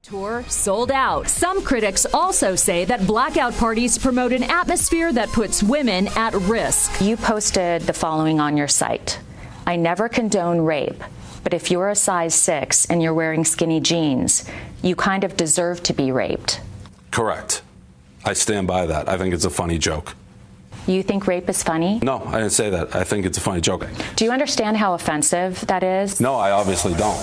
Tour sold out. Some critics also say that blackout parties promote an atmosphere that puts women at risk. You posted the following on your site. I never condone rape, but if you're a size 6 and you're wearing skinny jeans, you kind of deserve to be raped. Correct. I stand by that. I think it's a funny joke. You think rape is funny? No, I didn't say that. I think it's a funny joke. Do you understand how offensive that is? No, I obviously don't.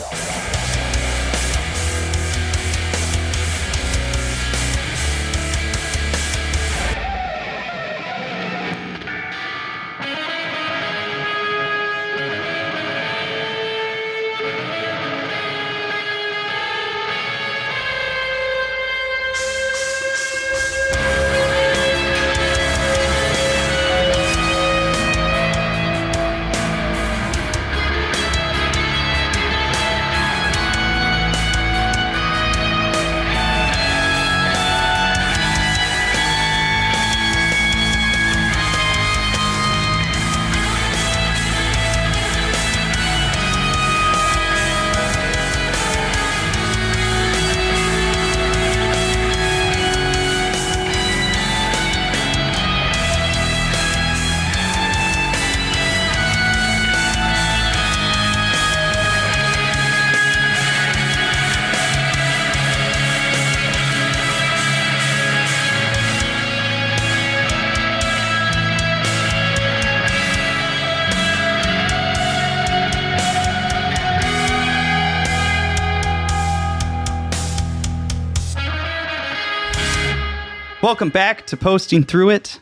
Welcome back to Posting Through It.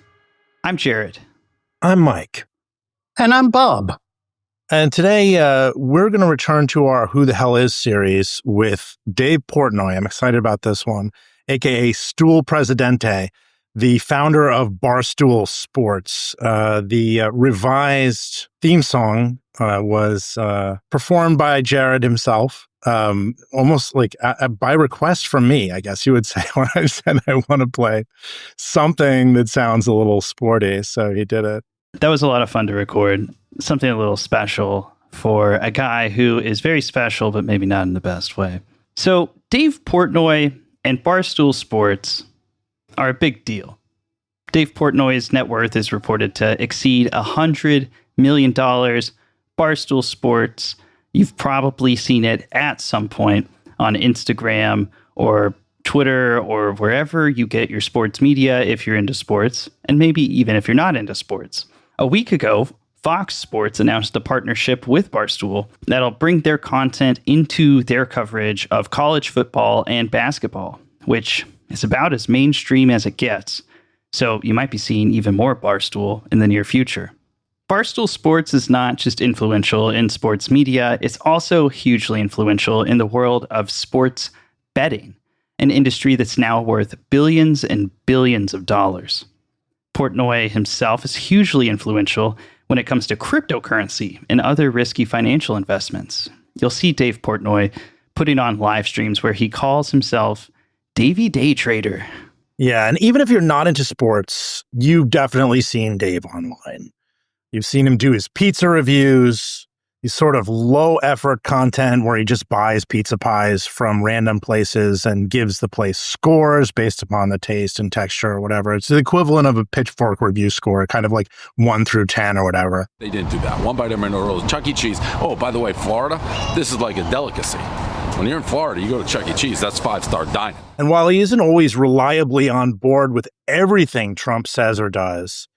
I'm Jared. I'm Mike. And I'm Bob. And today we're going to return to our Who the Hell Is series with Dave Portnoy. I'm excited about this one, a.k.a. Stool Presidente, the founder of Barstool Sports. The revised theme song was performed by Jared himself. Almost like by request from me, I guess you would say, when I said I want to play something that sounds a little sporty. So he did it. That was a lot of fun to record. Something a little special for a guy who is very special, but maybe not in the best way. So Dave Portnoy and Barstool Sports are a big deal. Dave Portnoy's net worth is reported to exceed $100 million. Barstool Sports, you've probably seen it at some point on Instagram or Twitter or wherever you get your sports media if you're into sports, and maybe even if you're not into sports. A week ago, Fox Sports announced a partnership with Barstool that'll bring their content into their coverage of college football and basketball, which is about as mainstream as it gets. So you might be seeing even more Barstool in the near future. Barstool Sports is not just influential in sports media, it's also hugely influential in the world of sports betting, an industry that's now worth billions and billions of dollars. Portnoy himself is hugely influential when it comes to cryptocurrency and other risky financial investments. You'll see Dave Portnoy putting on live streams where he calls himself Davey Day Trader. Yeah, and even if you're not into sports, you've definitely seen Dave online. You've seen him do his pizza reviews, his sort of low-effort content where he just buys pizza pies from random places and gives the place scores based upon the taste and texture or whatever. It's the equivalent of a Pitchfork review score, kind of like 1 through 10 or whatever. They didn't do that. One bite of rolls, Chuck E. Cheese. Oh, by the way, Florida, this is like a delicacy. When you're in Florida, you go to Chuck E. Cheese, that's 5-star dining. And while he isn't always reliably on board with everything Trump says or does,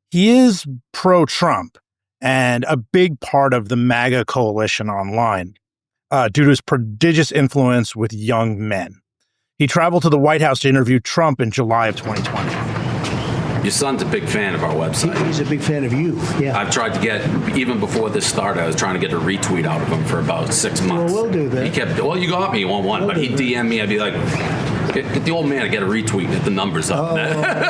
he is pro-Trump and a big part of the MAGA coalition online due to his prodigious influence with young men. He traveled to the White House to interview Trump in July of 2020. Your son's a big fan of our website. He's a big fan of you, yeah. I've tried to get, even before this started, I was trying to get a retweet out of him for about 6 months. Well, we'll do that. He kept, well, you got me one, but he'd DM me, I'd be like, get the old man to get a retweet, get the numbers up.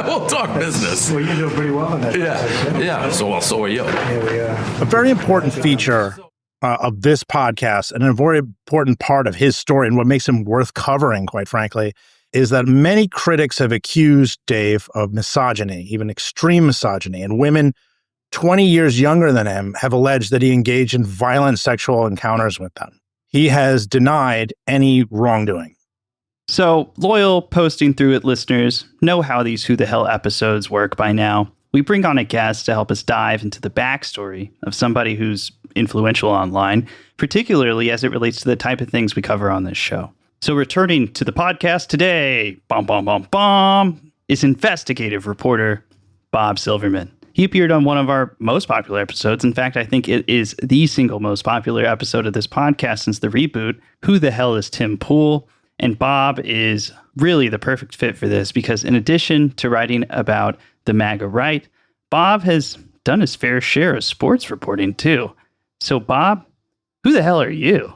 We'll talk business. Well, you're doing pretty well on that. Yeah. So are you. Here we are. A very important feature of this podcast, and a very important part of his story and what makes him worth covering, quite frankly, is that many critics have accused Dave of misogyny, even extreme misogyny, and women 20 years younger than him have alleged that he engaged in violent sexual encounters with them. He has denied any wrongdoing. So, loyal Posting Through It listeners know how these Who the Hell episodes work by now. We bring on a guest to help us dive into the backstory of somebody who's influential online, particularly as it relates to the type of things we cover on this show. So, returning to the podcast today, is investigative reporter Bob Silverman. He appeared on one of our most popular episodes. In fact, I think it is the single most popular episode of this podcast since the reboot, Who the Hell is Tim Pool? And Bob is really the perfect fit for this because in addition to writing about the MAGA right, Bob has done his fair share of sports reporting too. So Bob, who the hell are you?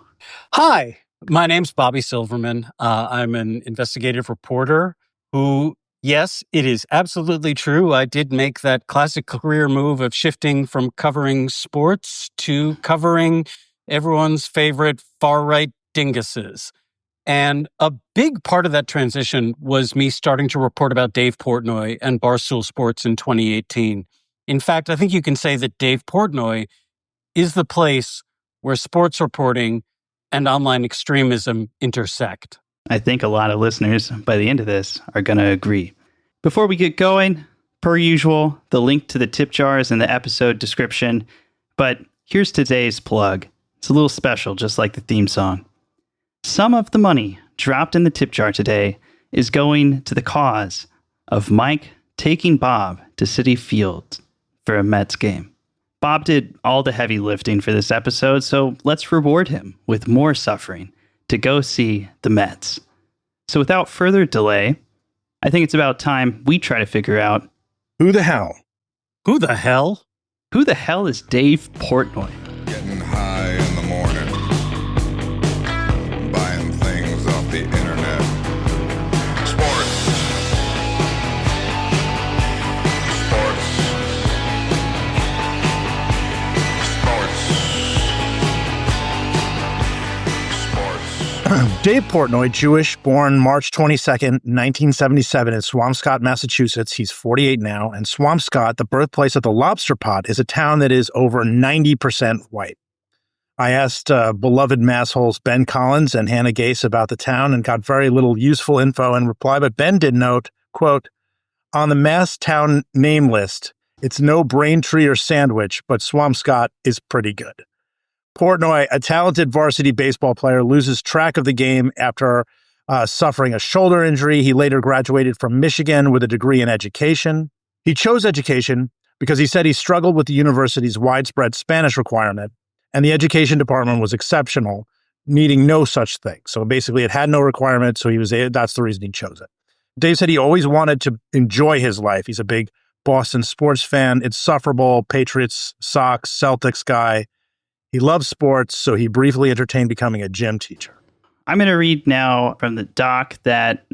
Hi, my name's Bobby Silverman. I'm an investigative reporter who, yes, it is absolutely true. I did make that classic career move of shifting from covering sports to covering everyone's favorite far-right dinguses. And a big part of that transition was me starting to report about Dave Portnoy and Barstool Sports in 2018. In fact, I think you can say that Dave Portnoy is the place where sports reporting and online extremism intersect. I think a lot of listeners by the end of this are going to agree. Before we get going, per usual, the link to the tip jar is in the episode description. But here's today's plug. It's a little special, just like the theme song. Some of the money dropped in the tip jar today is going to the cause of Mike taking Bob to Citi Field for a Mets game. Bob did all the heavy lifting for this episode, so let's reward him with more suffering to go see the Mets. So without further delay, I think it's about time we try to figure out Who the hell? Who the hell? Who the hell is Dave Portnoy? Getting high in the morning, buying things off the internet. Sports. Sports. Sports. Dave Portnoy, Jewish, born March 22nd, 1977 in Swampscott, Massachusetts. He's 48 now. And Swampscott, the birthplace of the lobster pot, is a town that is over 90% white. I asked beloved massholes Ben Collins and Hannah Gase about the town and got very little useful info in reply. But Ben did note, quote, on the mass town name list, it's no Braintree or Sandwich, but Swampscott is pretty good. Portnoy, a talented varsity baseball player, loses track of the game after suffering a shoulder injury. He later graduated from Michigan with a degree in education. He chose education because he said he struggled with the university's widespread Spanish requirement, and the education department was exceptional, needing no such thing. So basically, it had no requirement, so that's the reason he chose it. Dave said he always wanted to enjoy his life. He's a big Boston sports fan, insufferable Patriots, Sox, Celtics guy. He loves sports, so he briefly entertained becoming a gym teacher. I'm going to read now from the doc that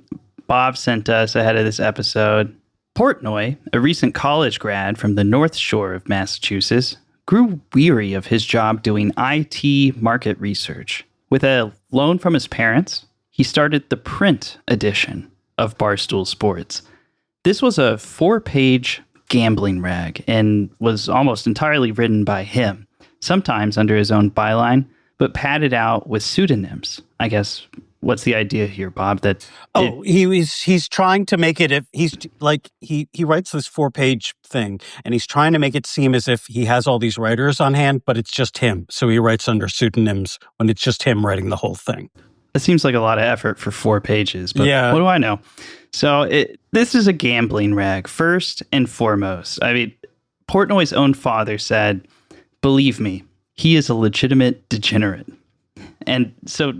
Bob sent us ahead of this episode. Portnoy, a recent college grad from the North Shore of Massachusetts, grew weary of his job doing IT market research. With a loan from his parents, he started the print edition of Barstool Sports. This was a 4-page gambling rag and was almost entirely written by him, sometimes under his own byline, but padded out with pseudonyms. I guess, what's the idea here, Bob? He's trying to make it, he writes this 4-page thing, and he's trying to make it seem as if he has all these writers on hand, but it's just him. So he writes under pseudonyms when it's just him writing the whole thing. It seems like a lot of effort for 4 pages, but yeah. What do I know? So this is a gambling rag, first and foremost. I mean, Portnoy's own father said, believe me, he is a legitimate degenerate. And so,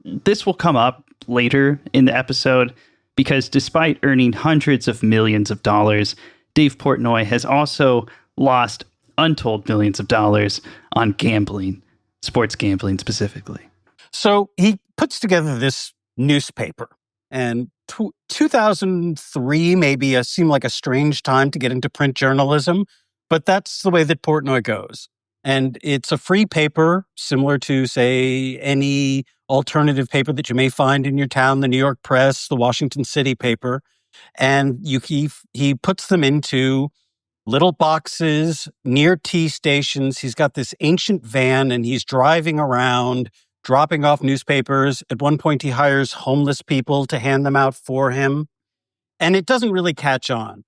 this will come up later in the episode because despite earning hundreds of millions of dollars, Dave Portnoy has also lost untold millions of dollars on gambling, sports gambling specifically. So he puts together this newspaper, and 2003 maybe seemed like a strange time to get into print journalism, but that's the way that Portnoy goes. And it's a free paper, similar to, say, any alternative paper that you may find in your town, the New York Press, the Washington City paper. And he puts them into little boxes near T stations. He's got this ancient van, and he's driving around dropping off newspapers. At one point, he hires homeless people to hand them out for him. And it doesn't really catch on.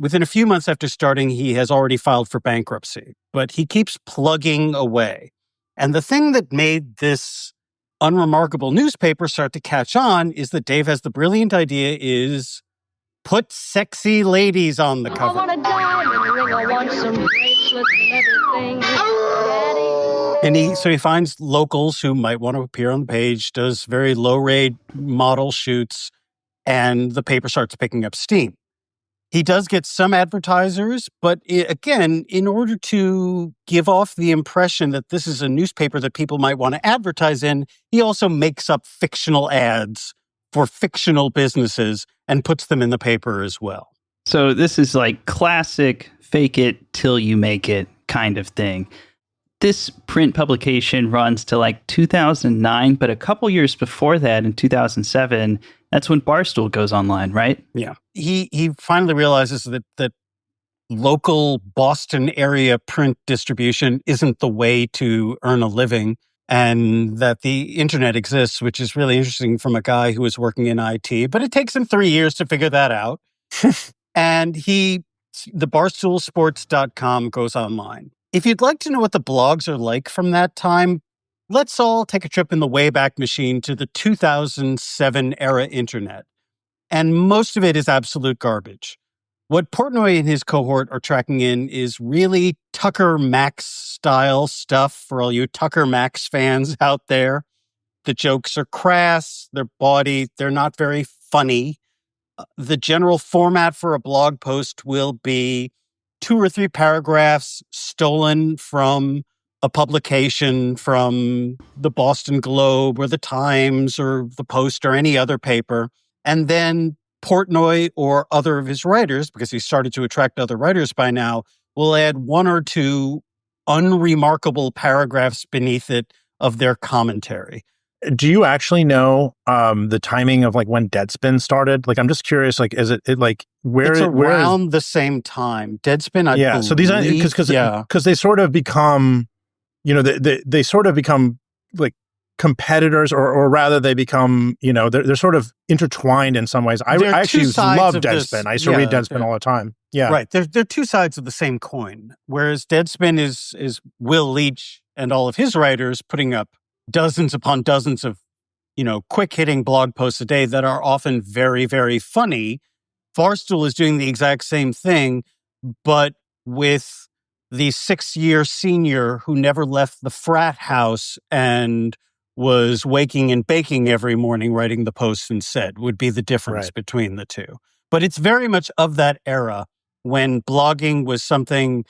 Within a few months after starting, he has already filed for bankruptcy. But he keeps plugging away. And the thing that made this unremarkable newspaper start to catch on is that Dave has the brilliant idea is put sexy ladies on the cover. I want a diamond ring, I want some bracelets and everything. Daddy. So he finds locals who might want to appear on the page, does very low-rate model shoots, and the paper starts picking up steam. He does get some advertisers, but again, in order to give off the impression that this is a newspaper that people might want to advertise in, he also makes up fictional ads for fictional businesses and puts them in the paper as well. So this is like classic fake it till you make it kind of thing. This print publication runs to like 2009, but a couple years before that, in 2007, that's when Barstool goes online, right? Yeah. He finally realizes that local Boston area print distribution isn't the way to earn a living, and that the internet exists, which is really interesting from a guy who was working in IT. But it takes him 3 years to figure that out. And the barstoolsports.com goes online. If you'd like to know what the blogs are like from that time, let's all take a trip in the Wayback Machine to the 2007 era internet. And most of it is absolute garbage. What Portnoy and his cohort are tracking in is really Tucker Max style stuff for all you Tucker Max fans out there. The jokes are crass, they're bawdy, they're not very funny. The general format for a blog post will be 2 or 3 paragraphs stolen from a publication from the Boston Globe or the Times or the Post or any other paper. And then Portnoy or other of his writers, because he started to attract other writers by now, will add 1 or 2 unremarkable paragraphs beneath it of their commentary. Do you actually know the timing of like when Deadspin started? Like, I'm just curious. Like, is it like where? It's around the same time. Deadspin, I believe. So these are because they sort of become, they sort of become like competitors, or rather, they become, they're sort of intertwined in some ways. I actually love Deadspin. I used to read Deadspin all the time. Yeah, right. They're 2 sides of the same coin. Whereas Deadspin is Will Leach and all of his writers putting up dozens upon dozens of, quick-hitting blog posts a day that are often very, very funny. Barstool is doing the exact same thing, but with the 6-year senior who never left the frat house and was waking and baking every morning writing the posts instead would be the difference between the two. But it's very much of that era when blogging was something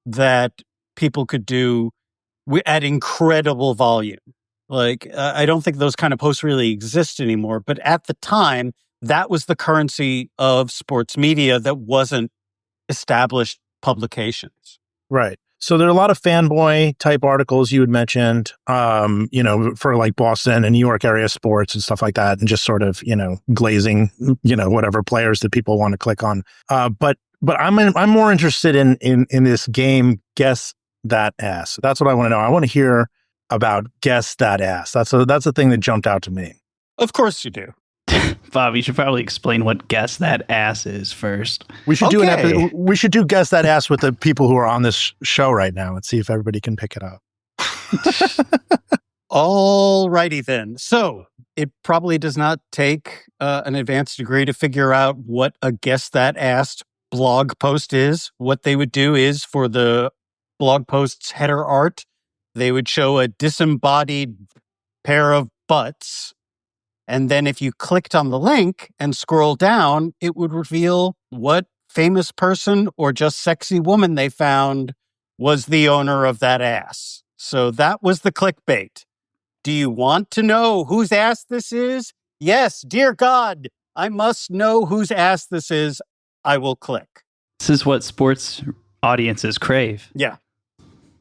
that people could do at incredible volume. Like, I don't think those kind of posts really exist anymore. But at the time, that was the currency of sports media that wasn't established publications. Right. So there are a lot of fanboy type articles you had mentioned, for like Boston and New York area sports and stuff like that, and just sort of, glazing, whatever players that people want to click on. But I'm more interested in this game, Guess That Ass. That's what I want to know. I want to hear about Guess That Ass. That's the thing that jumped out to me. Of course you do. Bob, you should probably explain what Guess That Ass is first. We should do Guess That Ass with the people who are on this show right now and see if everybody can pick it up. All righty then. So it probably does not take an advanced degree to figure out what a Guess That Ass blog post is. What they would do is, for the blog post's header art, they would show a disembodied pair of butts. And then if you clicked on the link and scroll down, it would reveal what famous person or just sexy woman they found was the owner of that ass. So that was the clickbait. Do you want to know whose ass this is? Yes, dear God, I must know whose ass this is. I will click. This is what sports audiences crave. Yeah.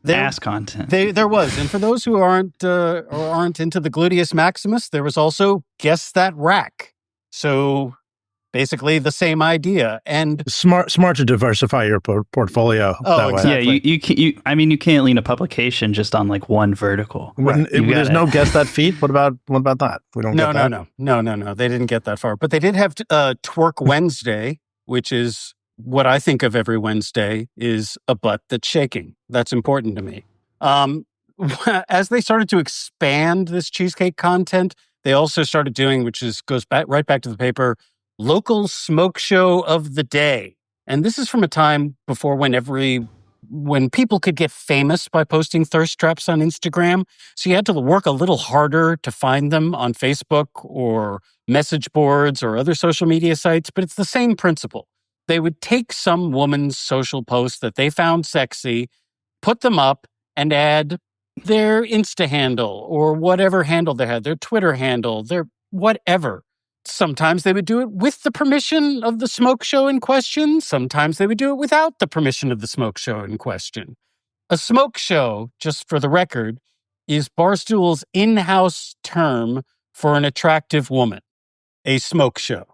Ass content. There was. And for those who aren't into the gluteus maximus, there was also Guess That Rack. So basically the same idea. And smart to diversify your portfolio. Oh, that exactly. way. Yeah, you can't lean a publication just on like one vertical. There's no guess that feed. What about that? We don't get that. No. They didn't get that far, but they did have Twerk Wednesday, which is what I think of every Wednesday is a butt that's shaking. That's important to me. As they started to expand this cheesecake content, they also started doing, goes right back to the paper, local smoke show of the day. And this is from a time before when people could get famous by posting thirst traps on Instagram. So you had to work a little harder to find them on Facebook or message boards or other social media sites, but it's the same principle. They would take some woman's social post that they found sexy, put them up, and add their Insta handle or whatever handle they had, their Twitter handle, their whatever. Sometimes they would do it with the permission of the smoke show in question. Sometimes they would do it without the permission of the smoke show in question. A smoke show, just for the record, is Barstool's in-house term for an attractive woman. A smoke show.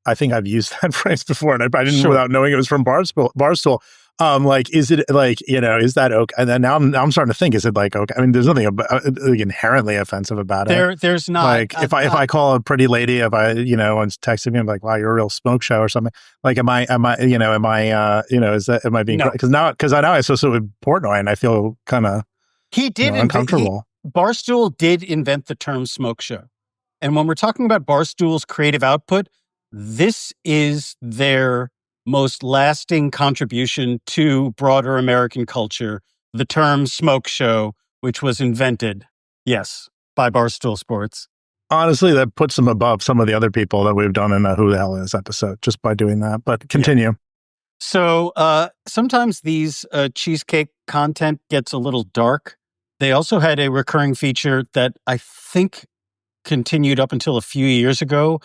I think I've used that phrase before, and I didn't Sure. without knowing it was from Barstool. Is it like, is that okay? And then now I'm starting to think, is it like okay? I mean, there's nothing inherently offensive about it. There's not. Like if I call a pretty lady, if one's texting me, I'm like, wow, you're a real smoke show or something. Like, am I being No. because now I associate with Portnoy, and I feel kind of uncomfortable. Barstool did invent the term smoke show. And when we're talking about Barstool's creative output, this is their most lasting contribution to broader American culture, the term smoke show, which was invented, yes, by Barstool Sports. Honestly, that puts them above some of the other people that we've done in a Who the Hell Is episode just by doing that. But continue. Yeah. So sometimes these cheesecake content gets a little dark. They also had a recurring feature that I think continued up until a few years ago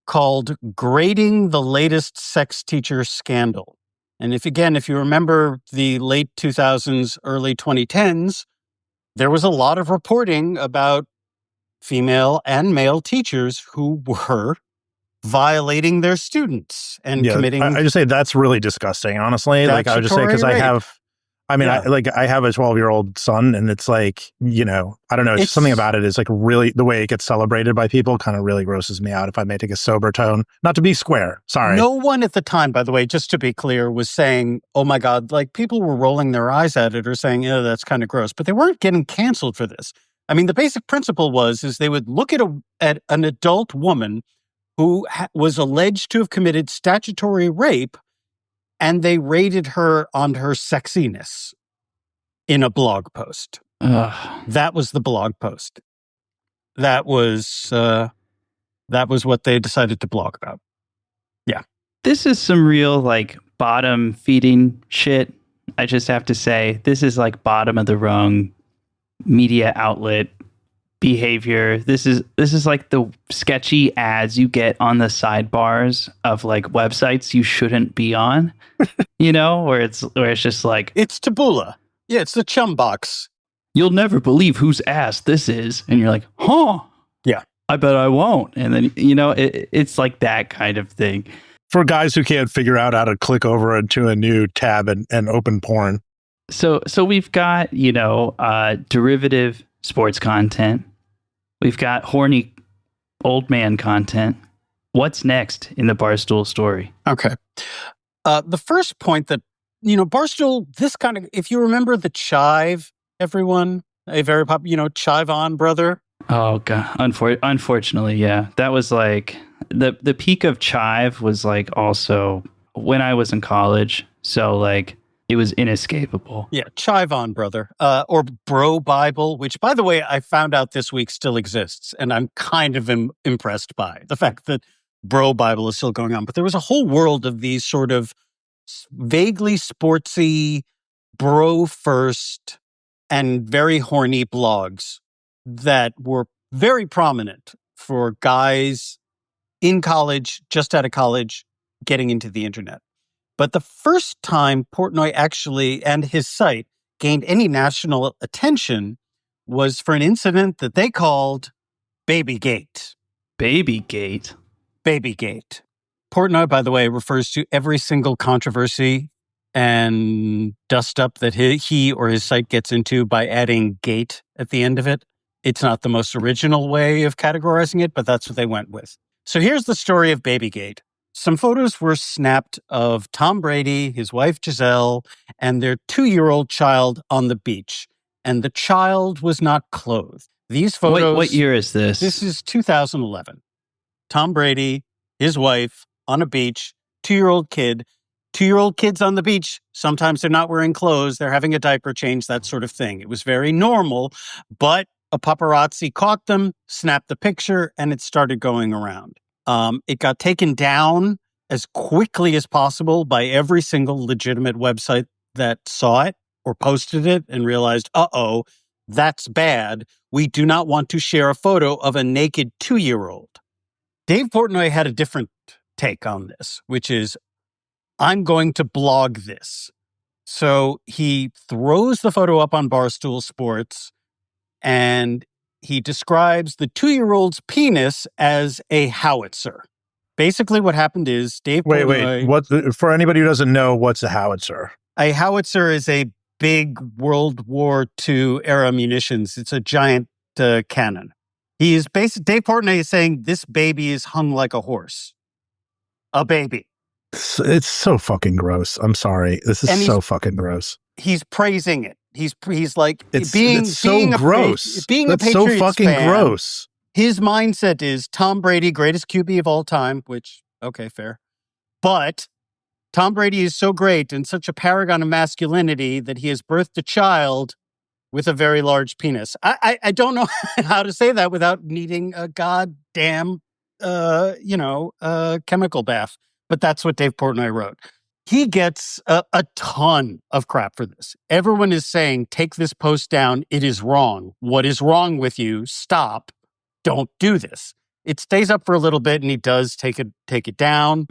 called Grading the Latest Sex Teacher Scandal. And if you remember the late 2000s, early 2010s, there was a lot of reporting about female and male teachers who were violating their students and committing. I just say that's really disgusting, honestly. Like I would just say, because I have a 12-year-old son, and it's like, I don't know, it's something about it is like really the way it gets celebrated by people kind of really grosses me out, if I may take a sober tone. Not to be square, sorry. No one at the time, by the way, just to be clear, was saying, oh my God, like people were rolling their eyes at it or saying, oh, that's kind of gross, but they weren't getting canceled for this. I mean, the basic principle was they would look at an adult woman who was alleged to have committed statutory rape, and they rated her on her sexiness in a blog post. That was the blog post. That was what they decided to blog about. Yeah. This is some real like bottom feeding shit. I just have to say, this is like bottom of the rung media outlet behavior. This is like the sketchy ads you get on the sidebars of like websites you shouldn't be on, where it's just like, it's Taboola. Yeah, it's the chum box. You'll never believe whose ass this is. And you're like, huh? Yeah. I bet I won't. And then, it's like that kind of thing. For guys who can't figure out how to click over into a new tab and open porn. So we've got, derivative sports content. We've got horny old man content. What's next in the Barstool story? Okay. The first point that, Barstool, this kind of, if you remember the Chive, everyone, a very popular, Chive On brother. Oh, God. Unfortunately, yeah. That was like, the peak of Chive was like also when I was in college. So like, it was inescapable. Yeah, Chive On brother. Or Bro Bible, which, by the way, I found out this week still exists. And I'm kind of impressed by the fact that Bro Bible is still going on. But there was a whole world of these sort of vaguely sportsy, bro first, and very horny blogs that were very prominent for guys in college, just out of college, getting into the internet. But the first time Portnoy actually and his site gained any national attention was for an incident that they called Babygate. Babygate? Babygate. Portnoy, by the way, refers to every single controversy and dust up that he or his site gets into by adding gate at the end of it. It's not the most original way of categorizing it, but that's what they went with. So here's the story of Babygate. Some photos were snapped of Tom Brady, his wife Giselle, and their 2-year-old child on the beach. And the child was not clothed. These photos... What year is this? This is 2011. Tom Brady, his wife, on a beach, 2-year-old kid. 2-year-old kids on the beach, sometimes they're not wearing clothes, they're having a diaper change, that sort of thing. It was very normal, but a paparazzi caught them, snapped the picture, and it started going around. It got taken down as quickly as possible by every single legitimate website that saw it or posted it and realized, uh-oh, that's bad. We do not want to share a photo of a naked 2-year-old. Dave Portnoy had a different take on this, which is, I'm going to blog this. So he throws the photo up on Barstool Sports and he describes the 2-year-old's penis as a howitzer. Basically what happened is Dave Portnoy... Wait. For anybody who doesn't know, what's a howitzer? A howitzer is a big World War II era munitions. It's a giant cannon. Dave Portnoy is saying this baby is hung like a horse. A baby. It's so fucking gross. I'm sorry. This is so fucking gross. He's praising it. He's like, it's so gross. That's so fucking gross. His mindset is Tom Brady, greatest QB of all time, which, okay, fair. But Tom Brady is so great and such a paragon of masculinity that he has birthed a child with a very large penis. I don't know how to say that without needing a goddamn, chemical bath. But that's what Dave Portnoy wrote. He gets a ton of crap for this. Everyone is saying, take this post down. It is wrong. What is wrong with you? Stop. Don't do this. It stays up for a little bit and he does take it down.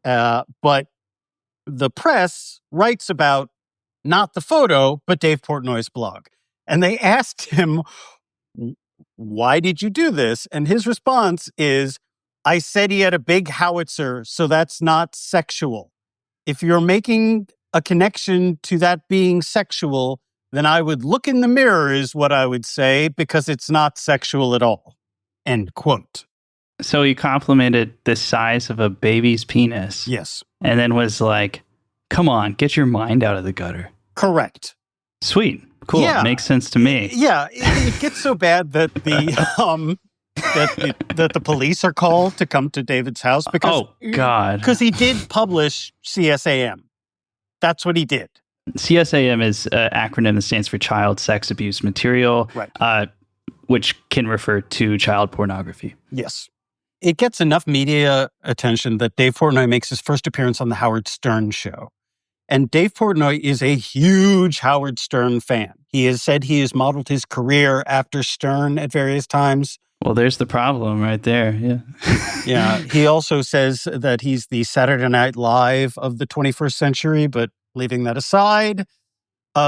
But the press writes about not the photo, but Dave Portnoy's blog. And they asked him, why did you do this? And his response is, I said he had a big howitzer, so that's not sexual. If you're making a connection to that being sexual, then I would look in the mirror is what I would say, because it's not sexual at all. End quote. So he complimented the size of a baby's penis. Yes. And then was like, come on, get your mind out of the gutter. Correct. Sweet. Cool. Yeah. Makes sense to me. Yeah. It gets so bad that that the police are called to come to David's house because he did publish CSAM. That's what he did. CSAM is an acronym that stands for Child Sex Abuse Material, right. Which can refer to child pornography. Yes. It gets enough media attention that Dave Portnoy makes his first appearance on the Howard Stern show. And Dave Portnoy is a huge Howard Stern fan. He has said he has modeled his career after Stern at various times. Well, there's the problem right there. Yeah. Yeah. He also says that he's the Saturday Night Live of the 21st century, but leaving that aside,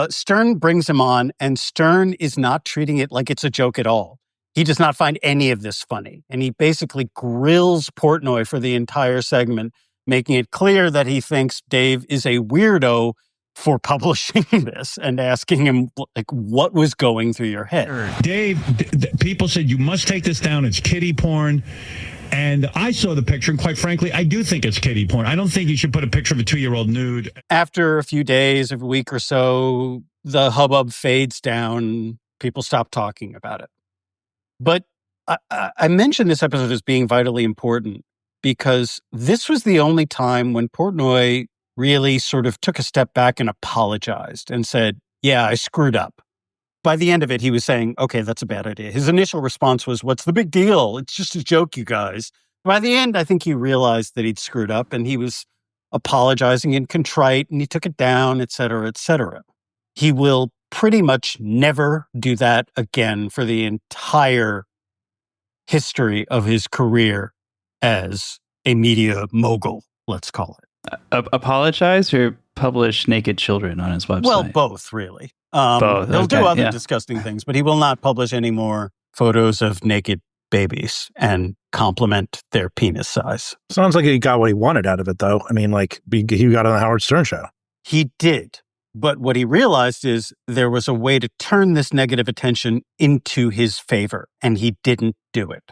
Stern brings him on, and Stern is not treating it like it's a joke at all. He does not find any of this funny. And he basically grills Portnoy for the entire segment, making it clear that he thinks Dave is a weirdo for publishing this and asking him, like, what was going through your head? Dave, people said, you must take this down. It's kiddie porn. And I saw the picture, and quite frankly, I do think it's kiddie porn. I don't think you should put a picture of a 2-year-old nude. After a few days, a week or so, the hubbub fades down. People stop talking about it. But I mentioned this episode as being vitally important because this was the only time when Portnoy really sort of took a step back and apologized and said, yeah, I screwed up. By the end of it, he was saying, okay, that's a bad idea. His initial response was, what's the big deal? It's just a joke, you guys. By the end, I think he realized that he'd screwed up and he was apologizing and contrite and he took it down, et cetera, et cetera. He will pretty much never do that again for the entire history of his career as a media mogul, let's call it. Apologize or publish naked children on his website? Well, both, really. Both. He'll do other disgusting things, but he will not publish any more photos of naked babies and compliment their penis size. Sounds like he got what he wanted out of it, though. I mean, like, he got on the Howard Stern show. He did. But what he realized is there was a way to turn this negative attention into his favor, and he didn't do it.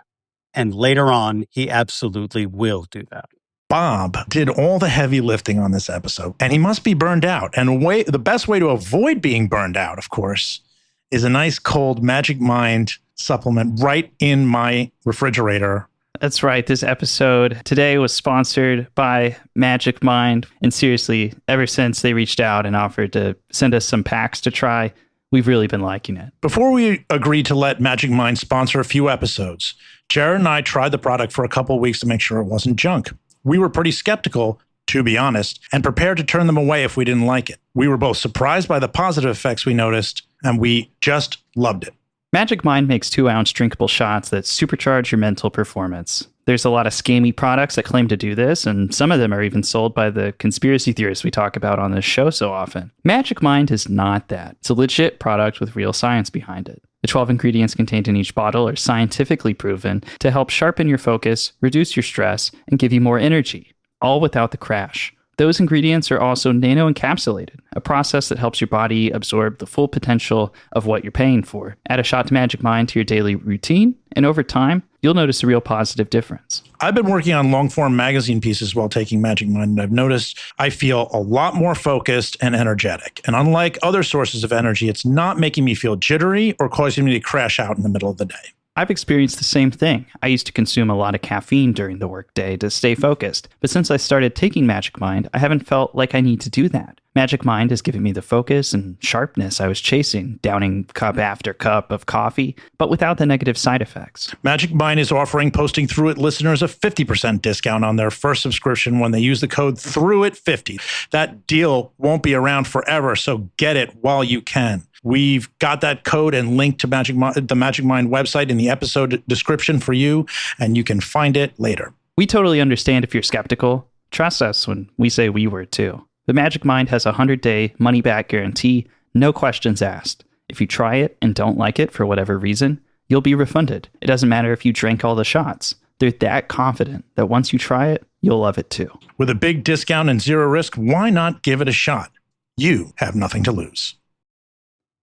And later on, he absolutely will do that. Bob did all the heavy lifting on this episode, and he must be burned out. And the best way to avoid being burned out, of course, is a nice cold Magic Mind supplement right in my refrigerator. That's right. This episode today was sponsored by Magic Mind. And seriously, ever since they reached out and offered to send us some packs to try, we've really been liking it. Before we agreed to let Magic Mind sponsor a few episodes, Jared and I tried the product for a couple of weeks to make sure it wasn't junk. We were pretty skeptical, to be honest, and prepared to turn them away if we didn't like it. We were both surprised by the positive effects we noticed, and we just loved it. Magic Mind makes 2-ounce drinkable shots that supercharge your mental performance. There's a lot of scammy products that claim to do this, and some of them are even sold by the conspiracy theorists we talk about on this show so often. Magic Mind is not that. It's a legit product with real science behind it. The 12 ingredients contained in each bottle are scientifically proven to help sharpen your focus, reduce your stress, and give you more energy, all without the crash. Those ingredients are also nano-encapsulated, a process that helps your body absorb the full potential of what you're paying for. Add a shot to Magic Mind to your daily routine, and over time, you'll notice a real positive difference. I've been working on long-form magazine pieces while taking Magic Mind, and I've noticed I feel a lot more focused and energetic. And unlike other sources of energy, it's not making me feel jittery or causing me to crash out in the middle of the day. I've experienced the same thing. I used to consume a lot of caffeine during the workday to stay focused, but since I started taking Magic Mind, I haven't felt like I need to do that. Magic Mind has given me the focus and sharpness I was chasing, downing cup after cup of coffee, but without the negative side effects. Magic Mind is offering Posting Through It listeners a 50% discount on their first subscription when they use the code THROUGHIT50. That deal won't be around forever, so get it while you can. We've got that code and link to the Magic Mind website in the episode description for you, and you can find it later. We totally understand if you're skeptical. Trust us when we say we were too. The Magic Mind has a 100-day money-back guarantee, no questions asked. If you try it and don't like it for whatever reason, you'll be refunded. It doesn't matter if you drank all the shots. They're that confident that once you try it, you'll love it too. With a big discount and zero risk, why not give it a shot? You have nothing to lose.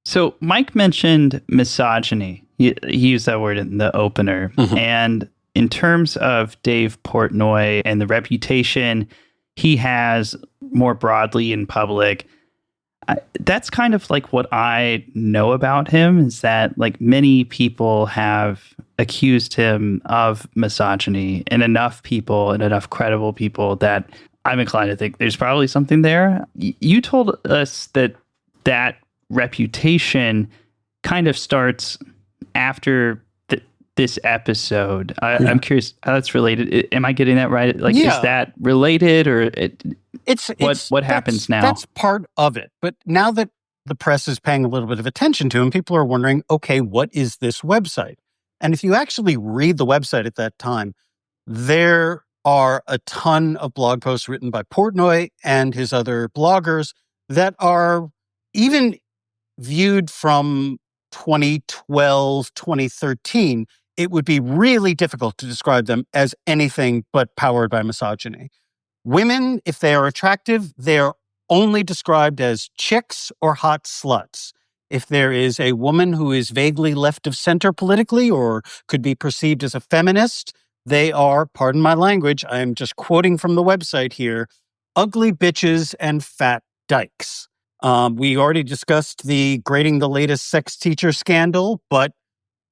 So Mike mentioned misogyny. He used that word in the opener. Mm-hmm. And in terms of Dave Portnoy and the reputation he has more broadly in public, that's kind of like what I know about him, is that like many people have accused him of misogyny, and enough people and enough credible people that I'm inclined to think there's probably something there. You told us that reputation kind of starts after this episode. I'm curious how that's related. Am I getting that right? Like, yeah. Is that related, or what happens now? That's part of it. But now that the press is paying a little bit of attention to him, people are wondering, okay, what is this website? And if you actually read the website at that time, there are a ton of blog posts written by Portnoy and his other bloggers that are even viewed from 2012, 2013, it would be really difficult to describe them as anything but powered by misogyny. Women, if they are attractive, they're only described as chicks or hot sluts. If there is a woman who is vaguely left of center politically or could be perceived as a feminist, they are, pardon my language, I'm just quoting from the website here, ugly bitches and fat dykes. We already discussed the grading the latest sex teacher scandal, but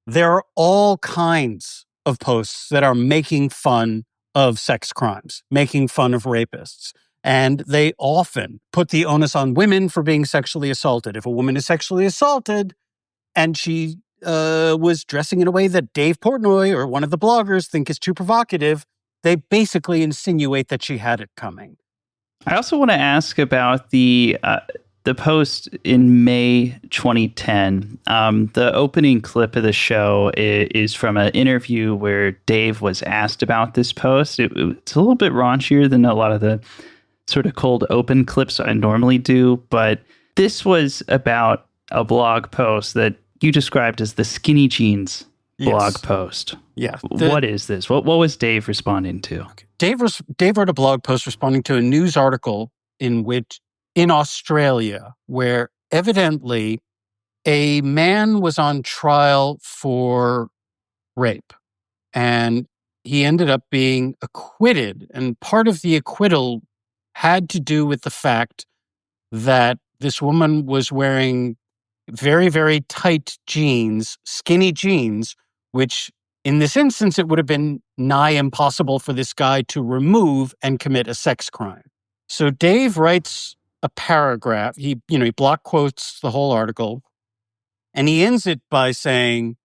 there are all kinds of posts that are making fun of sex crimes, making fun of rapists. And they often put the onus on women for being sexually assaulted. If a woman is sexually assaulted and she was dressing in a way that Dave Portnoy or one of the bloggers think is too provocative, they basically insinuate that she had it coming. I also want to ask about the post in May 2010. The opening clip of the show is from an interview where Dave was asked about this post. It's a little bit raunchier than a lot of the sort of cold open clips I normally do, but this was about a blog post that you described as the skinny jeans blog post. Yeah. What is this? What was Dave responding to? Okay. Dave wrote a blog post responding to a news article in Australia, where evidently a man was on trial for rape, and he ended up being acquitted. And part of the acquittal had to do with the fact that this woman was wearing very, very tight jeans, skinny jeans, which in this instance, it would have been nigh impossible for this guy to remove and commit a sex crime. So Dave writes a paragraph. He block quotes the whole article, and he ends it by saying,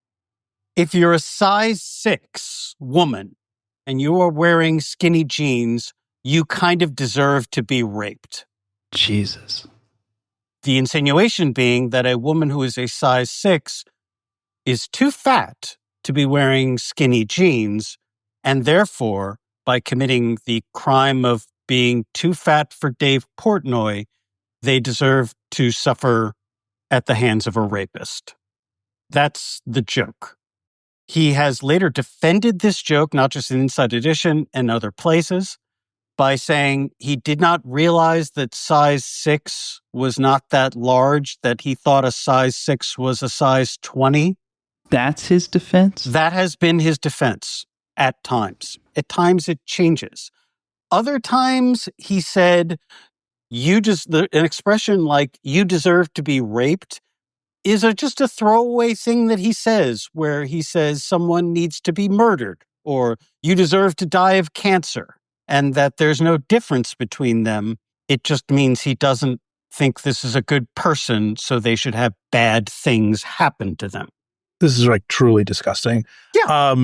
if you're a size 6 woman and you are wearing skinny jeans, you kind of deserve to be raped. Jesus. The insinuation being that a woman who is a size 6 is too fat to be wearing skinny jeans, and therefore, by committing the crime of being too fat for Dave Portnoy, they deserve to suffer at the hands of a rapist. That's the joke. He has later defended this joke, not just in Inside Edition and other places, by saying he did not realize that size 6 was not that large, that he thought a size 6 was a size 20. That's his defense? That has been his defense at times. At times it changes. Other times he said, an expression like, you deserve to be raped, is just a throwaway thing that he says, where he says someone needs to be murdered, or you deserve to die of cancer, and that there's no difference between them. It just means he doesn't think this is a good person, so they should have bad things happen to them. This is like truly disgusting. Yeah.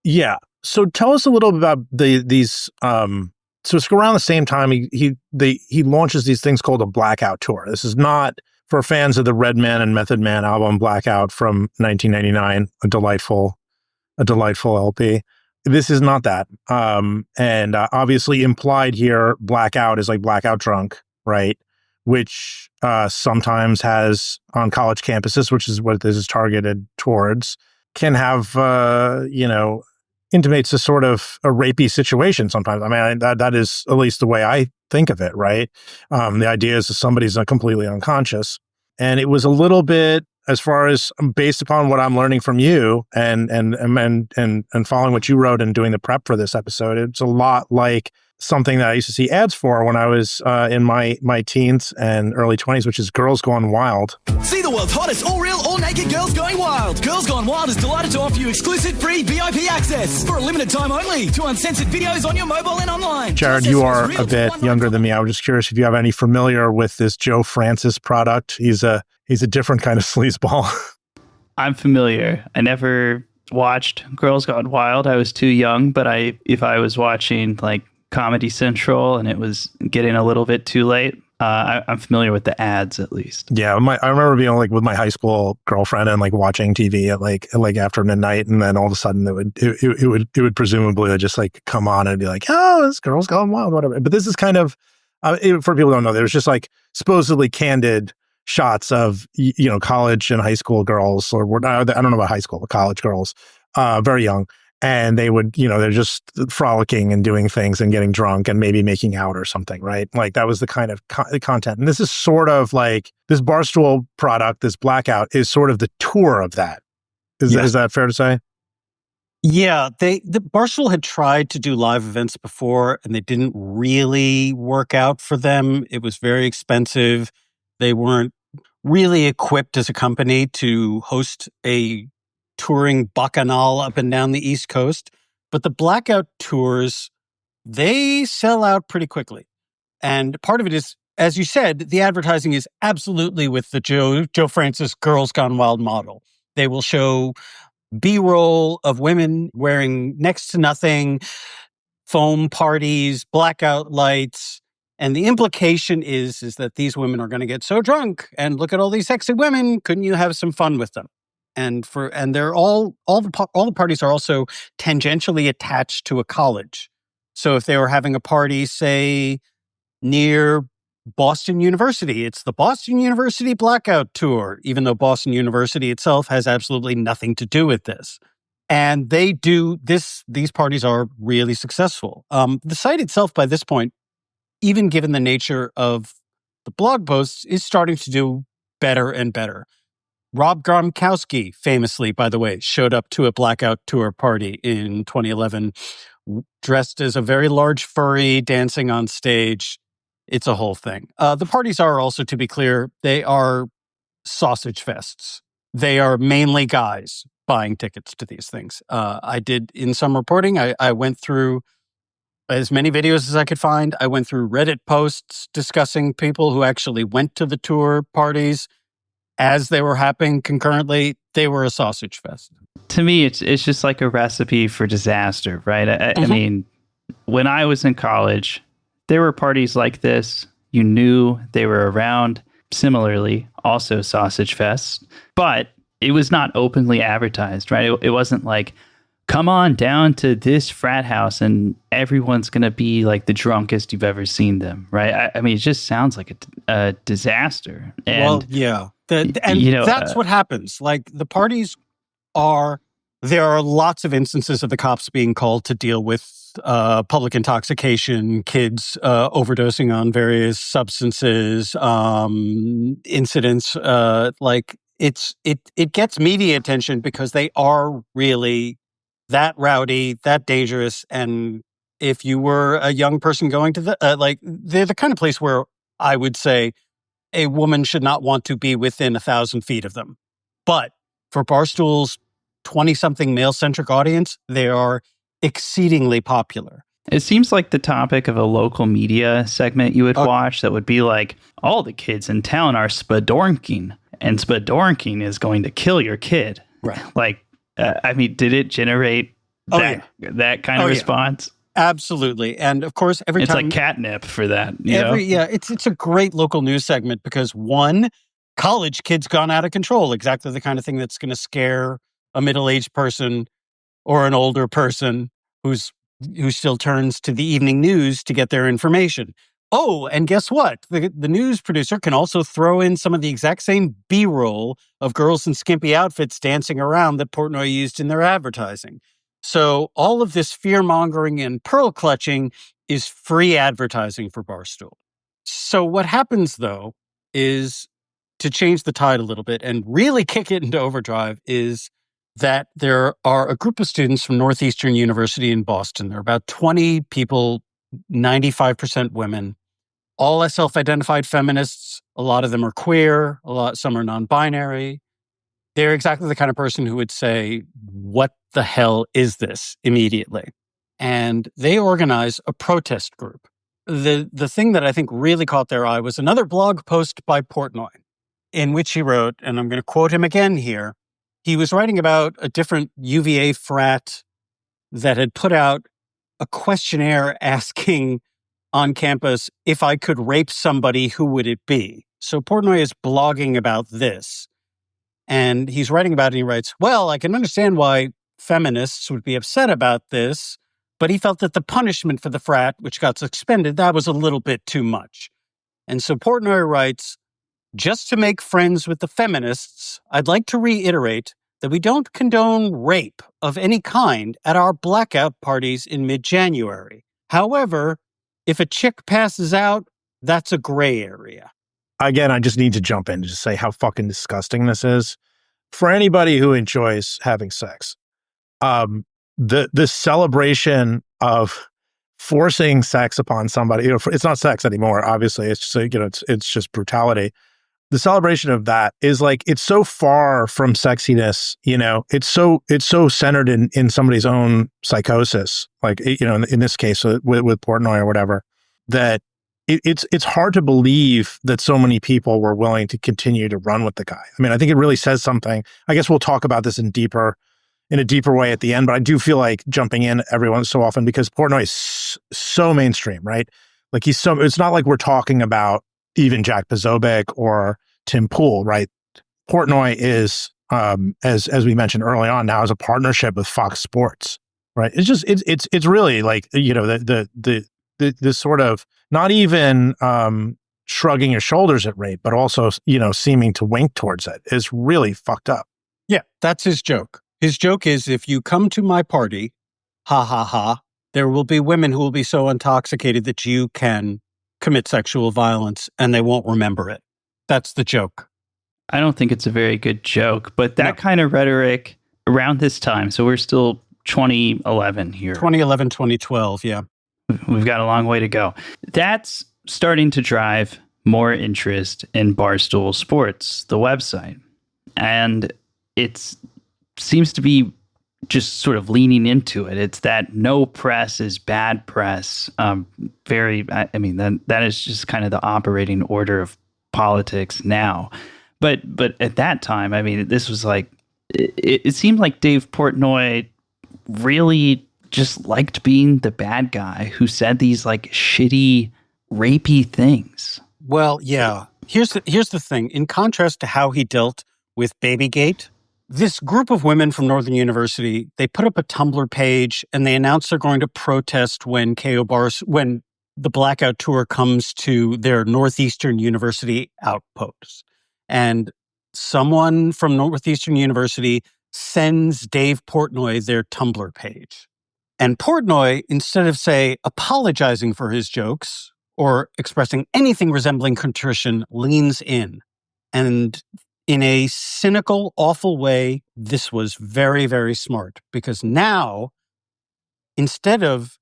Yeah. So tell us a little bit about these. So it's around the same time he launches these things called a Blackout tour. This is not for fans of the Redman and Method Man album Blackout from 1999, a delightful LP. This is not that. And obviously implied here, blackout is like blackout drunk, right? Which sometimes has on college campuses, which is what this is targeted towards, can have, intimates a sort of a rapey situation sometimes. I mean, that is at least the way I think of it, right? The idea is that somebody's completely unconscious. And it was a little bit, as far as based upon what I'm learning from you and following what you wrote and doing the prep for this episode, it's a lot like something that I used to see ads for when I was in my teens and early 20s, which is Girls Gone Wild. See the world's hottest all-real, all-naked Girls Going Wild. Girls Gone Wild is delighted to offer you exclusive free VIP access for a limited time only to uncensored videos on your mobile and online. Jared, you are a bit younger than me. I was just curious if you have any familiar with this Joe Francis product. He's a different kind of sleazeball. I'm familiar. I never watched Girls Gone Wild. I was too young, but if I was watching like Comedy Central and it was getting a little bit too late, I'm familiar with the ads at least. Yeah, I remember being like with my high school girlfriend and like watching TV at like after midnight, and then all of a sudden it would presumably just like come on and be like, oh, this Girls Gone Wild, whatever. But this is kind of for people who don't know, there's just like supposedly candid shots of college and high school girls, or I don't know about high school, but college girls, very young. And they would, they're just frolicking and doing things and getting drunk and maybe making out or something, right? Like that was the kind of content. And this is sort of like this Barstool product, this Blackout is sort of the tour of that. Is that fair to say? Yeah, the Barstool had tried to do live events before and they didn't really work out for them. It was very expensive. They weren't really equipped as a company to host a touring bacchanal up and down the East Coast. But the Blackout tours, they sell out pretty quickly. And part of it is, as you said, the advertising is absolutely with the Joe Francis Girls Gone Wild model. They will show B-roll of women wearing next to nothing, foam parties, blackout lights. And the implication is that these women are going to get so drunk and look at all these sexy women. Couldn't you have some fun with them? And they're all the parties are also tangentially attached to a college. So if they were having a party, say, near Boston University, it's the Boston University Blackout Tour, even though Boston University itself has absolutely nothing to do with this. And they do this. These parties are really successful. The site itself, by this point, even given the nature of the blog posts, is starting to do better and better. Rob Gronkowski, famously, by the way, showed up to a blackout tour party in 2011, dressed as a very large furry, dancing on stage. It's a whole thing. The parties are also, to be clear, they are sausage fests. They are mainly guys buying tickets to these things. I did, in some reporting, I went through as many videos as I could find. I went through Reddit posts discussing people who actually went to the tour parties as they were happening concurrently. They were a sausage fest. To me, it's just like a recipe for disaster, right? I mean, when I was in college, there were parties like this. You knew they were around. Similarly, also sausage fests, but it was not openly advertised, right? It wasn't like, come on down to this frat house and everyone's going to be like the drunkest you've ever seen them, right? I mean, it just sounds like a disaster. And, well, yeah. That's what happens. Like, the parties there are lots of instances of the cops being called to deal with public intoxication, kids overdosing on various substances, incidents. It gets media attention because they are really that rowdy, that dangerous. And if you were a young person going to they're the kind of place where I would say a woman should not want to be within 1,000 feet of them. But for Barstool's 20-something male-centric audience, they are exceedingly popular. It seems like the topic of a local media segment you would watch that would be like, all the kids in town are spadorking, and spadorking is going to kill your kid. Right. Like, I mean, did it generate that kind of response? Absolutely. And of course, every time... It's like catnip for that. Yeah, it's a great local news segment because, one, college kids gone out of control, exactly the kind of thing that's going to scare a middle-aged person or an older person who still turns to the evening news to get their information. Oh, and guess what? The news producer can also throw in some of the exact same B-roll of girls in skimpy outfits dancing around that Portnoy used in their advertising. So all of this fear-mongering and pearl-clutching is free advertising for Barstool. So what happens, though, is, to change the tide a little bit and really kick it into overdrive, is that there are a group of students from Northeastern University in Boston. There are about 20 people, 95% women, all self-identified feminists. A lot of them are queer. Some are non-binary. They're exactly the kind of person who would say, what the hell is this, immediately? And they organize a protest group. The thing that I think really caught their eye was another blog post by Portnoy, in which he wrote, and I'm going to quote him again here, he was writing about a different UVA frat that had put out a questionnaire asking on campus, if I could rape somebody, who would it be? So Portnoy is blogging about this. And he's writing about it, and he writes, well, I can understand why feminists would be upset about this, but he felt that the punishment for the frat, which got suspended, that was a little bit too much. And so Portnoy writes, just to make friends with the feminists, I'd like to reiterate that we don't condone rape of any kind at our blackout parties in mid-January. However, if a chick passes out, that's a gray area. Again, I just need to jump in to just say how fucking disgusting this is. For anybody who enjoys having sex, the celebration of forcing sex upon somebody, it's not sex anymore, obviously. It's just, it's just brutality. The celebration of that is like, it's so far from sexiness, it's so centered in somebody's own psychosis, like, in this case with Portnoy or whatever, that it's hard to believe that so many people were willing to continue to run with the guy. I mean, I think it really says something. I guess we'll talk about this in a deeper way at the end, but I do feel like jumping in every once so often because Portnoy is so mainstream, right? Like it's not like we're talking about even Jack Posobiec or Tim Pool, right? Portnoy is, as we mentioned early on, now is a partnership with Fox Sports, right? It's just it's really like the sort of not even shrugging your shoulders at rape, but also seeming to wink towards it is really fucked up. Yeah, that's his joke. His joke is, if you come to my party, ha ha ha, there will be women who will be so intoxicated that you can commit sexual violence and they won't remember it. That's the joke. I don't think it's a very good joke, but that kind of rhetoric around this time, so we're still 2011 here. 2011, 2012, yeah. We've got a long way to go. That's starting to drive more interest in Barstool Sports, the website. And it seems to be just sort of leaning into it. It's that no press is bad press. That is just kind of the operating order of politics now. But at that time, I mean, this was like, it seemed like Dave Portnoy really just liked being the bad guy who said these like shitty, rapey things. Well, yeah. Here's the thing. In contrast to how he dealt with Babygate, this group of women from Northern University, they put up a Tumblr page and they announced they're going to protest when when the Blackout Tour comes to their Northeastern University outposts. And someone from Northeastern University sends Dave Portnoy their Tumblr page. And Portnoy, instead of, say, apologizing for his jokes or expressing anything resembling contrition, leans in. And in a cynical, awful way, this was very, very smart. Because now, instead of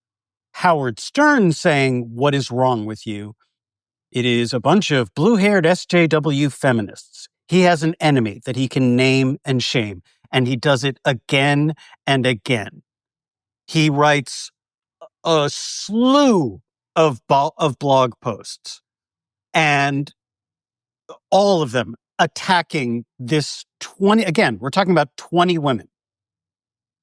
Howard Stern saying, "What is wrong with you?" it is a bunch of blue-haired SJW feminists. He has an enemy that he can name and shame, and he does it again and again. He writes a slew of blog posts, and all of them attacking this 20, again, we're talking about 20 women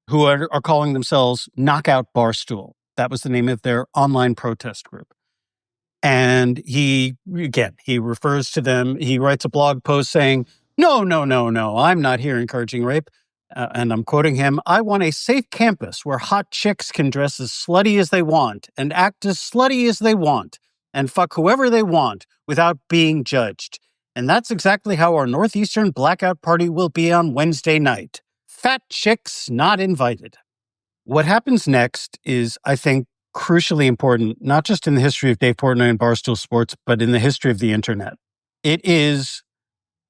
who are calling themselves Knockout Barstool. That was the name of their online protest group. And he refers to them. He writes a blog post saying, no, I'm not here encouraging rape. And I'm quoting him, "I want a safe campus where hot chicks can dress as slutty as they want and act as slutty as they want and fuck whoever they want without being judged. And that's exactly how our Northeastern Blackout Party will be on Wednesday night. Fat chicks not invited." What happens next is, I think, crucially important, not just in the history of Dave Portnoy and Barstool Sports, but in the history of the internet. It is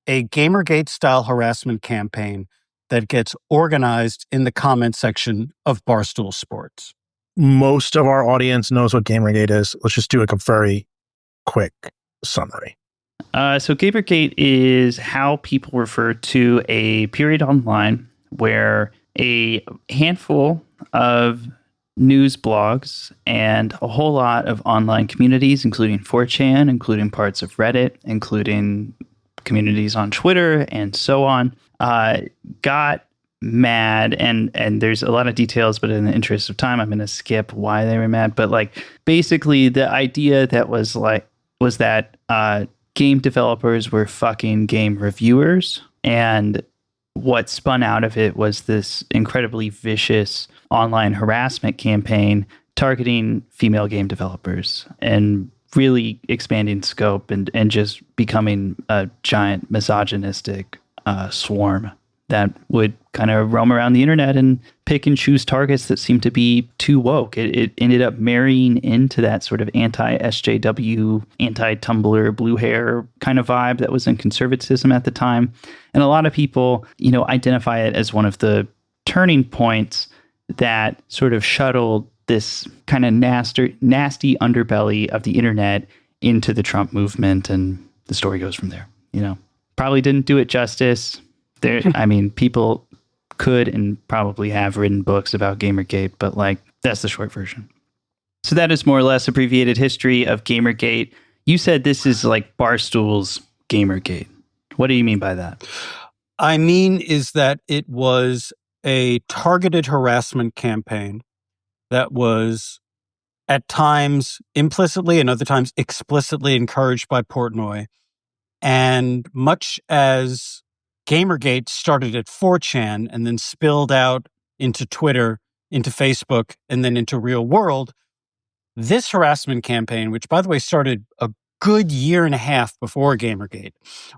a Gamergate-style harassment campaign that gets organized in the comment section of Barstool Sports. Most of our audience knows what Gamergate is. Let's just do a very quick summary. So Gamergate is how people refer to a period online where a handful of news blogs and a whole lot of online communities, including 4chan, including parts of Reddit, including communities on Twitter, and so on, got mad. And there's a lot of details, but in the interest of time, I'm going to skip why they were mad. But like, basically, the idea that was that game developers were fucking game reviewers, and what spun out of it was this incredibly vicious online harassment campaign targeting female game developers and really expanding scope and just becoming a giant misogynistic swarm that would kind of roam around the internet and pick and choose targets that seemed to be too woke. It ended up marrying into that sort of anti-SJW, anti-Tumblr, blue hair kind of vibe that was in conservatism at the time. And a lot of people, identify it as one of the turning points that sort of shuttled this kind of nasty underbelly of the internet into the Trump movement. And the story goes from there. Probably didn't do it justice. People could and probably have written books about Gamergate, but that's the short version. So that is more or less abbreviated history of Gamergate. You said this is like Barstool's Gamergate. What do you mean by that? I mean is that it was a targeted harassment campaign that was at times implicitly and other times explicitly encouraged by Portnoy. And much as Gamergate started at 4chan and then spilled out into Twitter, into Facebook, and then into real world, this harassment campaign, which, by the way, started a good year and a half before Gamergate,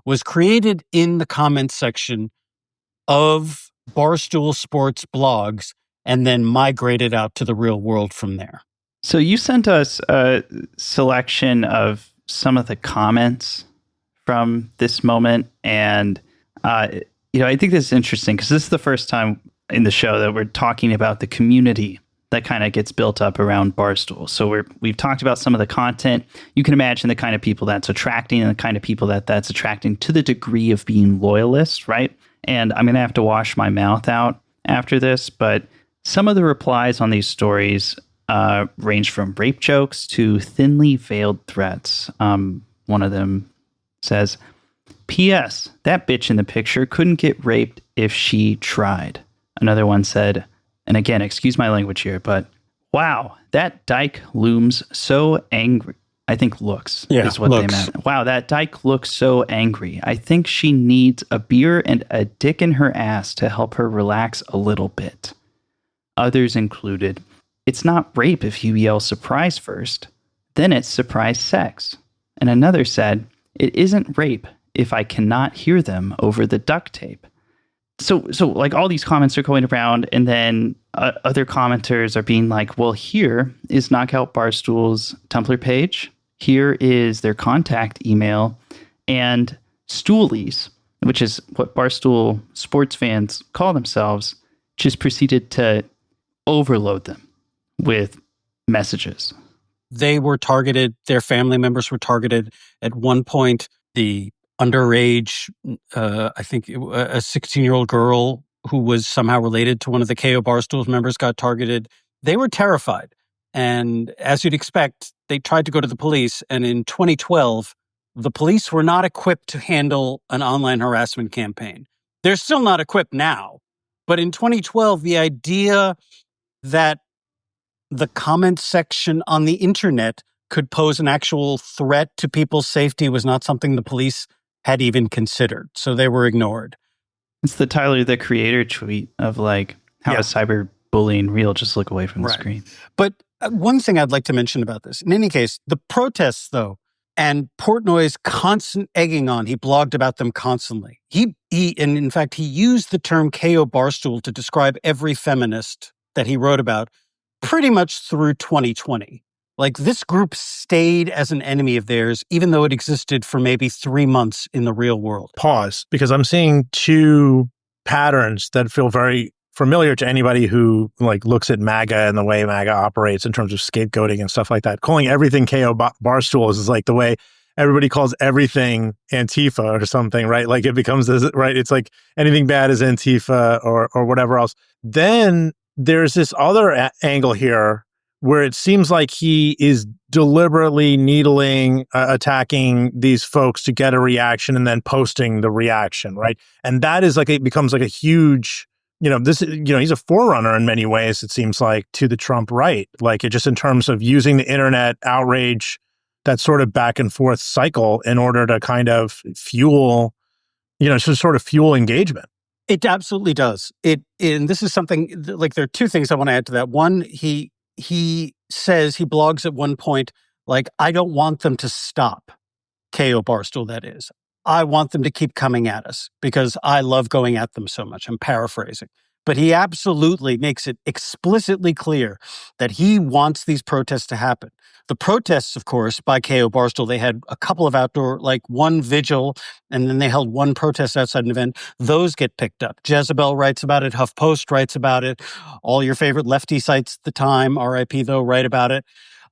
was created in the comments section of Barstool Sports blogs and then migrated out to the real world from there. So you sent us a selection of some of the comments from this moment. And, I think this is interesting because this is the first time in the show that we're talking about the community that kind of gets built up around Barstool. So we've talked about some of the content. You can imagine the kind of people that's attracting and the kind of people that's attracting to the degree of being loyalists, right? And I'm going to have to wash my mouth out after this, but some of the replies on these stories range from rape jokes to thinly veiled threats. One of them says, P.S. That bitch in the picture couldn't get raped if she tried. Another one said, and again, excuse my language here, but wow, that dyke looms so angry. I think looks is what they meant. Wow, that dyke looks so angry. I think she needs a beer and a dick in her ass to help her relax a little bit. Others included, it's not rape if you yell surprise first, then it's surprise sex. And another said, it isn't rape if I cannot hear them over the duct tape. So like all these comments are going around, and then other commenters are being like, well, here is Knockout Barstool's Tumblr page. Here is their contact email, and Stoolies, which is what Barstool sports fans call themselves, just proceeded to overload them with messages. They were targeted. Their family members were targeted. At one point, the underage, I think a 16-year-old girl who was somehow related to one of the KO Barstool's members got targeted. They were terrified. And as you'd expect, they tried to go to the police. And in 2012, the police were not equipped to handle an online harassment campaign. They're still not equipped now. But in 2012, the idea that the comment section on the internet could pose an actual threat to people's safety was not something the police had even considered. So they were ignored. It's the Tyler, the Creator tweet of like, how is cyberbullying real? Just look away from the screen. But one thing I'd like to mention about this, in any case, the protests though, and Portnoy's constant egging on, he blogged about them constantly. And in fact, he used the term KO Barstool to describe every feminist that he wrote about pretty much through 2020. Like, this group stayed as an enemy of theirs, even though it existed for maybe 3 months in the real world. Pause, because I'm seeing two patterns that feel very familiar to anybody who like looks at MAGA and the way MAGA operates in terms of scapegoating and stuff like that. Calling everything KO Barstool is like the way everybody calls everything Antifa or something, right? Like it becomes this, right? It's like anything bad is Antifa or whatever else. Then there's this other angle here where it seems like he is deliberately needling, attacking these folks to get a reaction and then posting the reaction, right? And that is like, it becomes like a huge, he's a forerunner in many ways, it seems like, to the Trump right. Like it just in terms of using the internet outrage, that sort of back and forth cycle in order to kind of fuel, sort of fuel engagement. It absolutely does. And this is something, like there are two things I want to add to that. One, he says, he blogs at one point, like, I don't want them to stop, KO Barstool, that is. I want them to keep coming at us because I love going at them so much. I'm paraphrasing. But he absolutely makes it explicitly clear that he wants these protests to happen. The protests, of course, by KO Barstool, they had a couple of outdoor, like one vigil, and then they held one protest outside an event. Those get picked up. Jezebel writes about it. HuffPost writes about it. All your favorite lefty sites at the time, RIP though, write about it.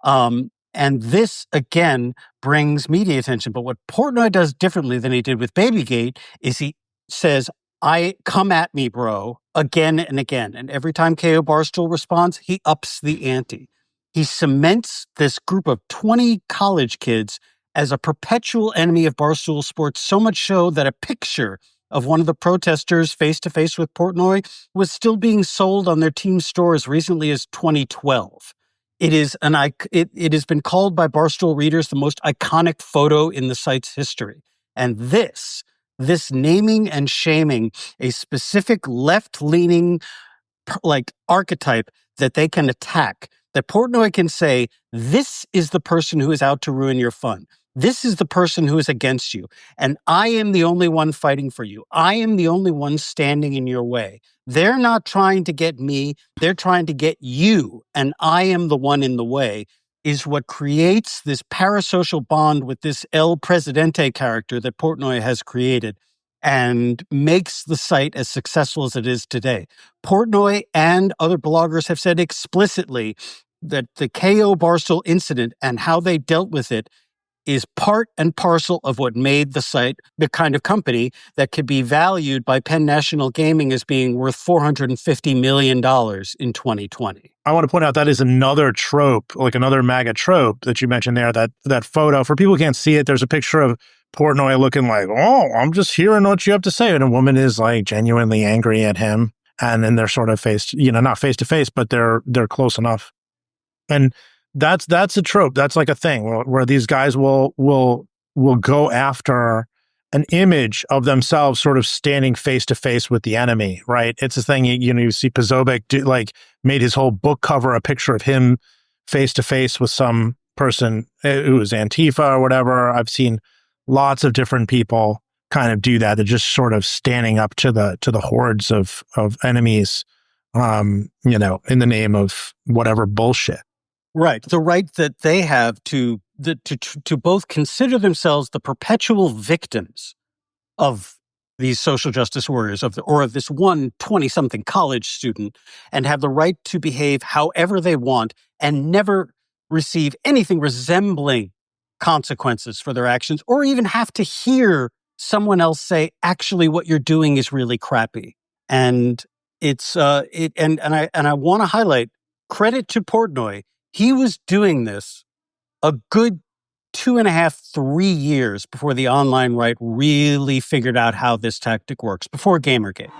And this, again, brings media attention. But what Portnoy does differently than he did with Babygate is he says, I come at me, bro, again and again. And every time KO Barstool responds, he ups the ante. He cements this group of 20 college kids as a perpetual enemy of Barstool Sports, so much so that a picture of one of the protesters face-to-face with Portnoy was still being sold on their team store as recently as 2012. It has been called by Barstool readers the most iconic photo in the site's history. And this naming and shaming a specific left-leaning like archetype that they can attack, that Portnoy can say, this is the person who is out to ruin your fun. This is the person who is against you. And I am the only one fighting for you. I am the only one standing in your way. They're not trying to get me. They're trying to get you. And I am the one in the way, is what creates this parasocial bond with this El Presidente character that Portnoy has created and makes the site as successful as it is today. Portnoy and other bloggers have said explicitly that the KO Barstool incident and how they dealt with it is part and parcel of what made the site the kind of company that could be valued by Penn National Gaming as being worth $450 million in 2020. I want to point out that is another trope, like another MAGA trope that you mentioned there, that photo. For people who can't see it, there's a picture of Portnoy looking like, oh, I'm just hearing what you have to say. And a woman is like genuinely angry at him. And then they're sort of not face to face, but they're close enough. And that's a trope. That's like a thing where these guys will go after an image of themselves sort of standing face to face with the enemy, right? It's a thing, you see Posobiec made his whole book cover a picture of him face to face with some person who was Antifa or whatever. I've seen lots of different people kind of do that. They're just sort of standing up to the hordes of enemies, in the name of whatever bullshit. Right. The right that they have to both consider themselves the perpetual victims of these social justice warriors or of this one 20-something college student, and have the right to behave however they want and never receive anything resembling consequences for their actions, or even have to hear someone else say, actually, what you're doing is really crappy. And it's and I want to highlight credit to Portnoy. He was doing this a good 2.5, 3 years before the online right really figured out how this tactic works, before Gamergate.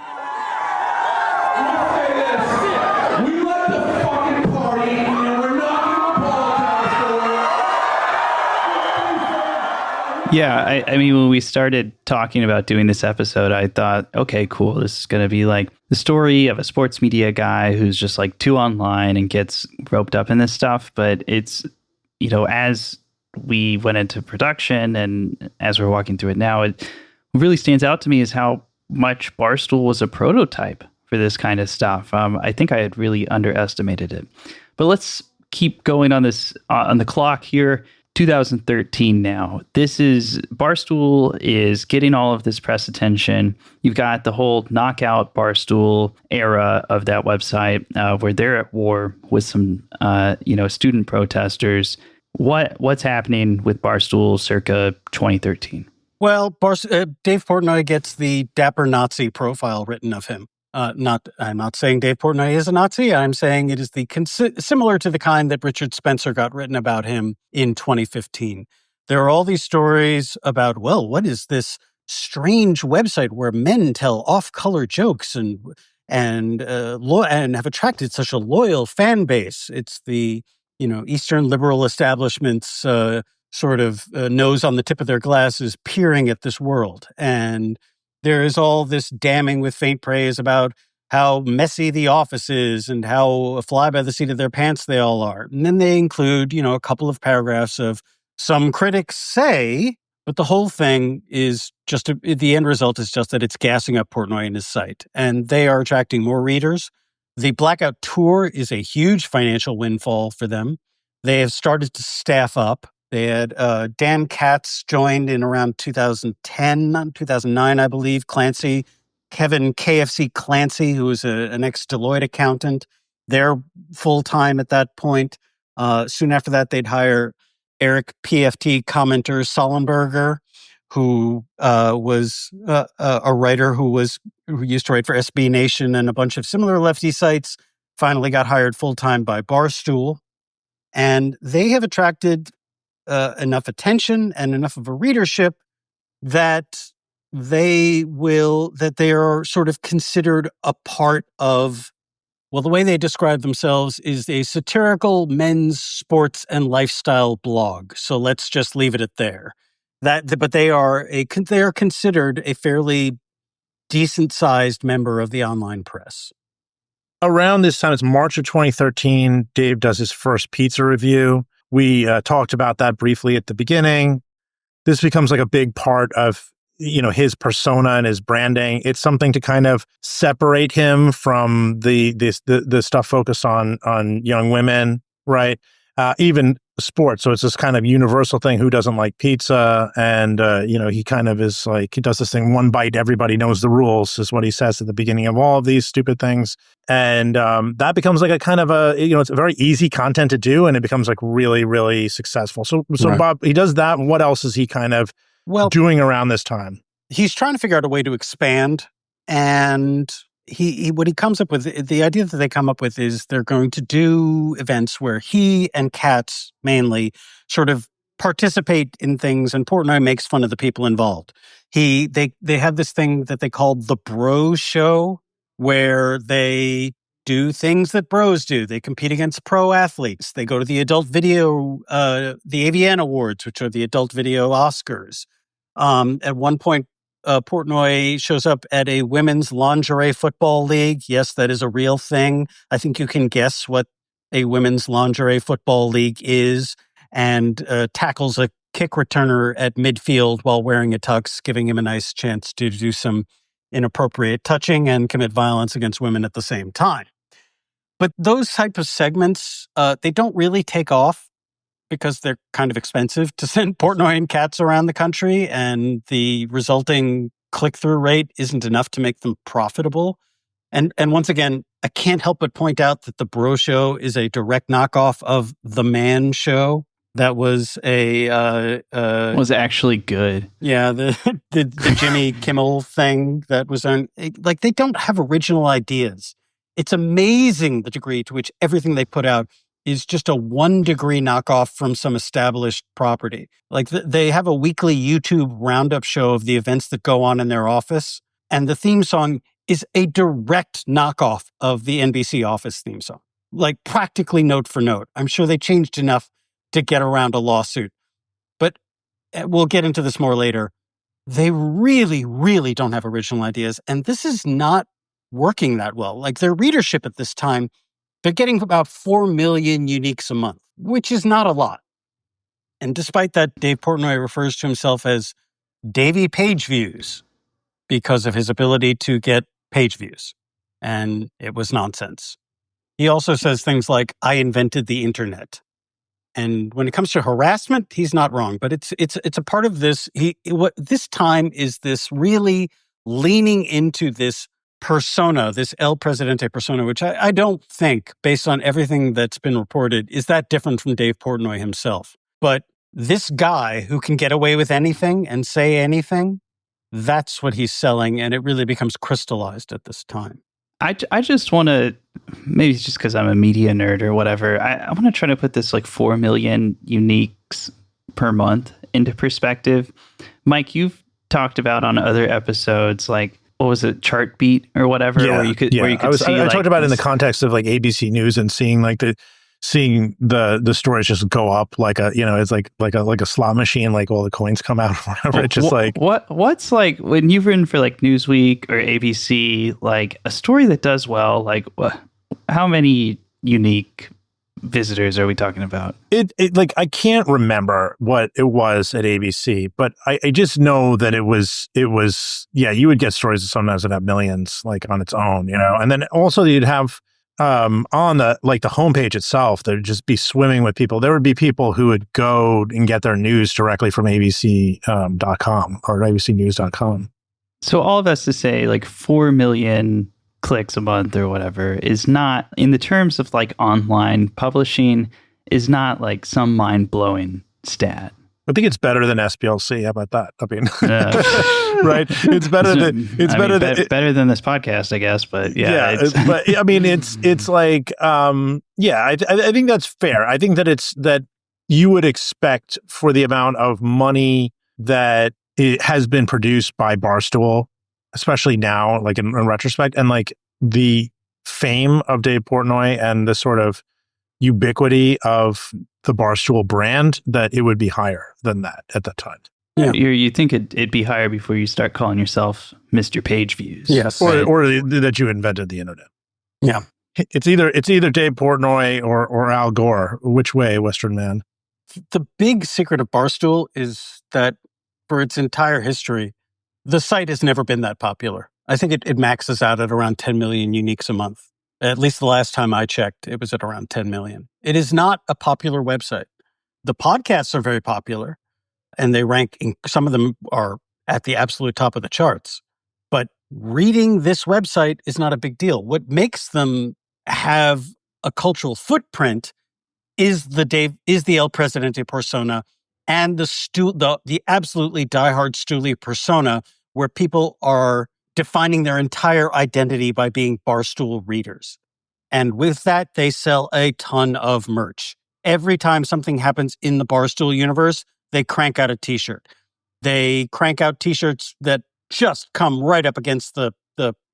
Yeah, I mean, when we started talking about doing this episode, I thought, okay, cool. This is going to be like the story of a sports media guy who's just like too online and gets roped up in this stuff. But it's, as we went into production and as we're walking through it now, it really stands out to me is how much Barstool was a prototype for this kind of stuff. I think I had really underestimated it. But let's keep going on this on the clock here. 2013 now. Barstool is getting all of this press attention. You've got the whole knockout Barstool era of that website where they're at war with some, student protesters. What's happening with Barstool circa 2013? Well, Dave Portnoy gets the dapper Nazi profile written of him. I'm not saying Dave Portnoy is a Nazi. I'm saying it is similar to the kind that Richard Spencer got written about him in 2015. There are all these stories about, well, what is this strange website where men tell off-color jokes and have attracted such a loyal fan base? It's the Eastern liberal establishment's sort of nose on the tip of their glasses peering at this world. And there is all this damning with faint praise about how messy the office is and how fly by the seat of their pants they all are. And then they include, a couple of paragraphs of some critics say, but the whole thing is the end result is just that it's gassing up Portnoy and his site. And they are attracting more readers. The Blackout Tour is a huge financial windfall for them. They have started to staff up. They had Dan Katz joined in around 2010, 2009, I believe. Kevin KFC Clancy, who was an ex-Deloitte accountant. They're full-time at that point. Soon after that, they'd hire Eric PFT commenter Sollenberger, who was a writer who used to write for SB Nation and a bunch of similar lefty sites, finally got hired full-time by Barstool. And they have attracted enough attention and enough of a readership that they are sort of considered a part of, well, the way they describe themselves is a satirical men's sports and lifestyle blog. So let's just leave it at there. But they are considered a fairly decent-sized member of the online press. Around this time, it's March of 2013, Dave does his first pizza review. We talked about that briefly at the beginning. this becomes like a big part of, his persona and his branding. It's something to kind of separate him from the stuff focused on young women, right? Even sports. So it's this kind of universal thing. Who doesn't like pizza? And, he kind of is like, he does this thing, one bite, everybody knows the rules, is what he says at the beginning of all of these stupid things. And that becomes like a kind of it's a very easy content to do, and it becomes like really, really successful. So right. Bob, he does that. What else is he kind of doing around this time? He's trying to figure out a way to expand, and what he comes up with, the idea that they come up with is they're going to do events where he and Katz mainly sort of participate in things, and Portnoy makes fun of the people involved. They have this thing that they call the Bro Show, where they do things that bros do. They compete against pro athletes. They go to the adult video, the AVN Awards, which are the adult video Oscars. At one point, Portnoy shows up at a women's lingerie football league. Yes, that is a real thing. I think you can guess what a women's lingerie football league is, and tackles a kick returner at midfield while wearing a tux, giving him a nice chance to do some inappropriate touching and commit violence against women at the same time. But those type of segments, they don't really take off because they're kind of expensive to send Portnoy and Katz around the country, and the resulting click-through rate isn't enough to make them profitable. And once again, I can't help but point out that the Bro Show is a direct knockoff of The Man Show. That was was actually good. Yeah, the Jimmy Kimmel thing that was on. Like, they don't have original ideas. It's amazing the degree to which everything they put out is just a 1-degree knockoff from some established property. Like, they have a weekly YouTube roundup show of the events that go on in their office, and the theme song is a direct knockoff of the NBC Office theme song, like practically note for note. I'm sure they changed enough to get around a lawsuit, but we'll get into this more later. They really, really don't have original ideas, and this is not working that well. Like, their readership at this time, they're getting about 4 million uniques a month, which is not a lot. And despite that, Dave Portnoy refers to himself as Davey Page Views because of his ability to get page views. And it was nonsense. He also says things like, I invented the internet. And when it comes to harassment, he's not wrong, but it's a part of this. What this time is this really leaning into this persona, this El Presidente persona, which I don't think, based on everything that's been reported, is that different from Dave Portnoy himself. But this guy who can get away with anything and say anything, that's what he's selling, and it really becomes crystallized at this time. I just want to, maybe it's just because I'm a media nerd or whatever, I want to try to put this like 4 million uniques per month into perspective. Mike, you've talked about on other episodes, like, what was it, Chart Beat or whatever, where you could see. I talked about it in the context of like ABC News and seeing the stories just go up like it's like a slot machine, like all the coins come out or whatever. It's just like what's like when you've written for like Newsweek or ABC, like a story that does well, like how many unique visitors are we talking about? It like, I can't remember what it was at ABC, but I just know that it was you would get stories that sometimes would have millions like on its own, and then also you'd have on the homepage itself, there'd just be swimming with people. There would be people who would go and get their news directly from abc.com or abcnews.com. So all of us to say like 4 million clicks a month or whatever is not, in the terms of like online publishing, is not like some mind-blowing stat. I think it's better than SPLC. How about that? I mean, right? It's better than better than this podcast, I guess. But yeah, but I mean, it's like, I think that's fair. I think that you would expect, for the amount of money that it has been produced by Barstool, especially now, like in retrospect, and like the fame of Dave Portnoy and the sort of ubiquity of the Barstool brand, that it would be higher than that at that time. Yeah, you think it'd be higher before you start calling yourself Mr. Page Views. Yes, or that you invented the internet. Yeah, it's either Dave Portnoy or Al Gore. Which way, Western man? The big secret of Barstool is that for its entire history, the site has never been that popular. I think it maxes out at around 10 million uniques a month. At least the last time I checked, it was at around 10 million. It is not a popular website. The podcasts are very popular, and they rank, some of them are at the absolute top of the charts. But reading this website is not a big deal. What makes them have a cultural footprint is the El Presidente persona and the absolutely diehard Stooley persona, where people are defining their entire identity by being Barstool readers. And with that, they sell a ton of merch. Every time something happens in the Barstool universe, they crank out a t-shirt. They crank out t-shirts that just come right up against the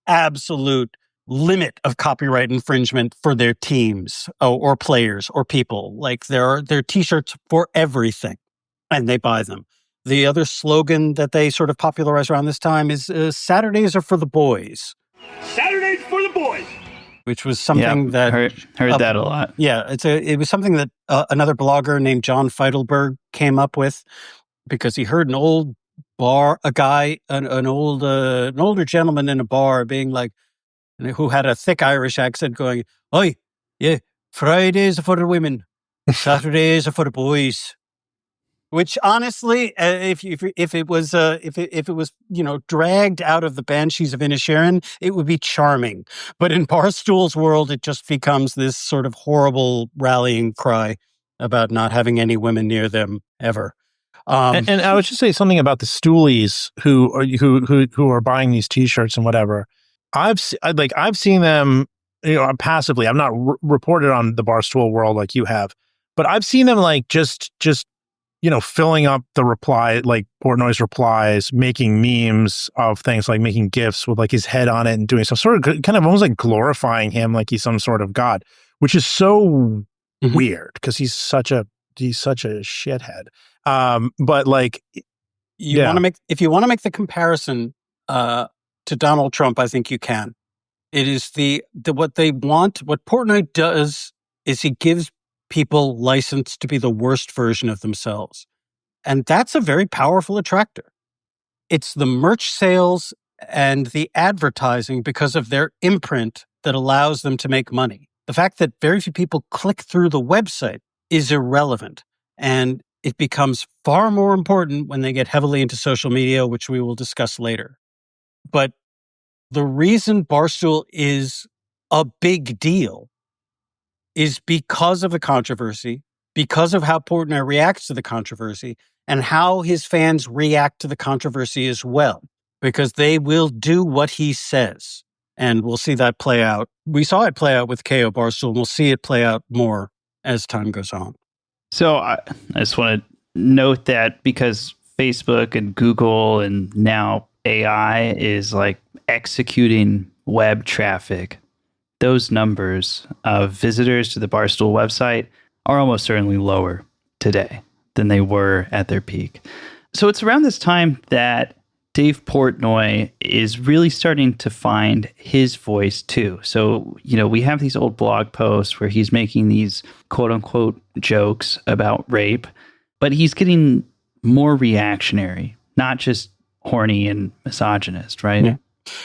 absolute limit of copyright infringement for their teams or players or people. Like there are t-shirts for everything, and they buy them. The other slogan that they sort of popularized around this time is Saturdays are for the boys. Saturdays for the boys. Which was something that heard that a lot. Yeah, it was something that another blogger named John Feidelberg came up with because he heard an older gentleman in a bar being like, who had a thick Irish accent, going, "Oi, yeah, Fridays are for the women, Saturdays are for the boys." Which honestly, if it was dragged out of the Banshees of Inisherin, it would be charming. But in Barstool's world, it just becomes this sort of horrible rallying cry about not having any women near them ever. And I would just say something about the Stoolies who are buying these T-shirts and whatever. I've seen them, passively. I'm not reported on the Barstool world like you have, but I've seen them like just filling up the reply, like Portnoy's replies, making memes of things, like making GIFs with like his head on it and doing some sort of kind of almost like glorifying him like he's some sort of god, which is so weird because he's such a shithead. But like, if you want to make the comparison to Donald Trump, I think you can. It is what they want. What Portnoy does is he gives people license to be the worst version of themselves. And that's a very powerful attractor. It's the merch sales and the advertising because of their imprint that allows them to make money. The fact that very few people click through the website is irrelevant. And it becomes far more important when they get heavily into social media, which we will discuss later. But the reason Barstool is a big deal is because of the controversy, because of how Portnoy reacts to the controversy, and how his fans react to the controversy as well, because they will do what he says. And we'll see that play out. We saw it play out with KO Barstool, and we'll see it play out more as time goes on. So I just want to note that because Facebook and Google and now AI is like executing web traffic, those numbers of visitors to the Barstool website are almost certainly lower today than they were at their peak. So it's around this time that Dave Portnoy is really starting to find his voice too. So, we have these old blog posts where he's making these quote unquote jokes about rape, but he's getting more reactionary, not just horny and misogynist, right?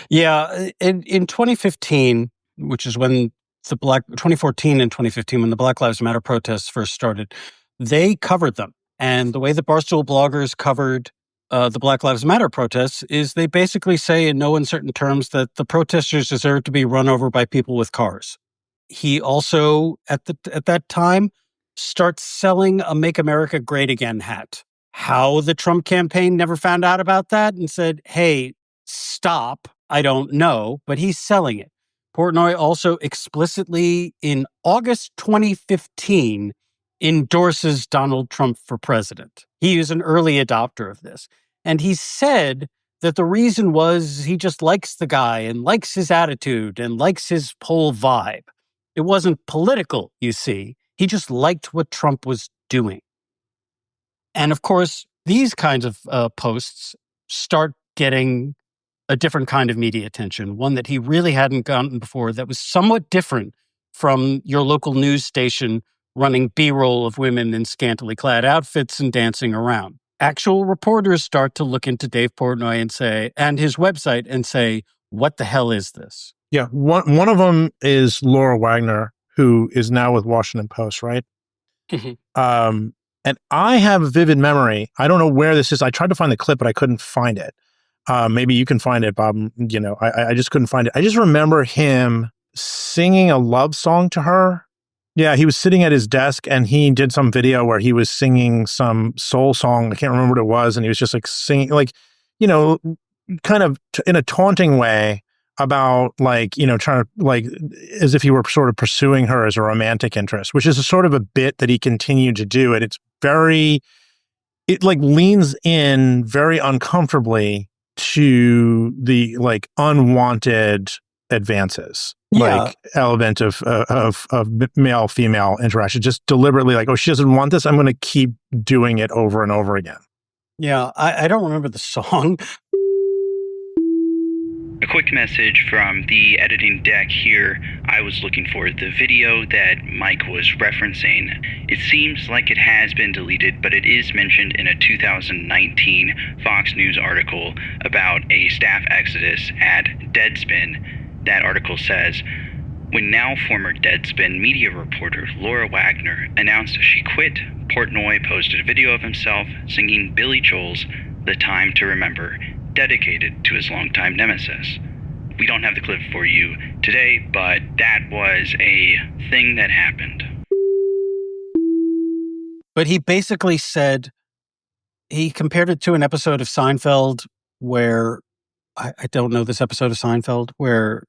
Yeah. In 2015, which is when 2014 and 2015, when the Black Lives Matter protests first started, they covered them. And the way the Barstool bloggers covered the Black Lives Matter protests is they basically say in no uncertain terms that the protesters deserve to be run over by people with cars. He also, at that time, starts selling a Make America Great Again hat. How the Trump campaign never found out about that and said, hey, stop, I don't know, but he's selling it. Portnoy also explicitly, in August 2015, endorses Donald Trump for president. He is an early adopter of this. And he said that the reason was he just likes the guy and likes his attitude and likes his whole vibe. It wasn't political, you see. He just liked what Trump was doing. And of course, these kinds of posts start getting a different kind of media attention, one that he really hadn't gotten before, that was somewhat different from your local news station running B-roll of women in scantily clad outfits and dancing around. actual reporters start to look into Dave Portnoy and his website and say, what the hell is this? Yeah. One of them is Laura Wagner, who is now with Washington Post, right? And I have a vivid memory. I don't know where this is. I tried to find the clip, but I couldn't find it. Maybe you can find it, Bob. I just couldn't find it. I just remember him singing a love song to her. Yeah, he was sitting at his desk and he did some video where he was singing some soul song. I can't remember what it was. And he was just like singing, like, kind of in a taunting way about trying to as if he were sort of pursuing her as a romantic interest, which is a sort of a bit that he continued to do. And it leans in very uncomfortably to the unwanted advances, element of male female interaction, just deliberately she doesn't want this, I'm going to keep doing it over and over again. Yeah, I don't remember the song. A quick message from the editing deck here. I was looking for the video that Mike was referencing. It seems like it has been deleted, but it is mentioned in a 2019 Fox News article about a staff exodus at Deadspin. That article says, when now former Deadspin media reporter Laura Wagner announced she quit, Portnoy posted a video of himself singing Billy Joel's The Time to Remember, dedicated to his longtime nemesis. We don't have the clip for you today, but that was a thing that happened. But he basically said, he compared it to an episode of Seinfeld where, I don't know this episode of Seinfeld, where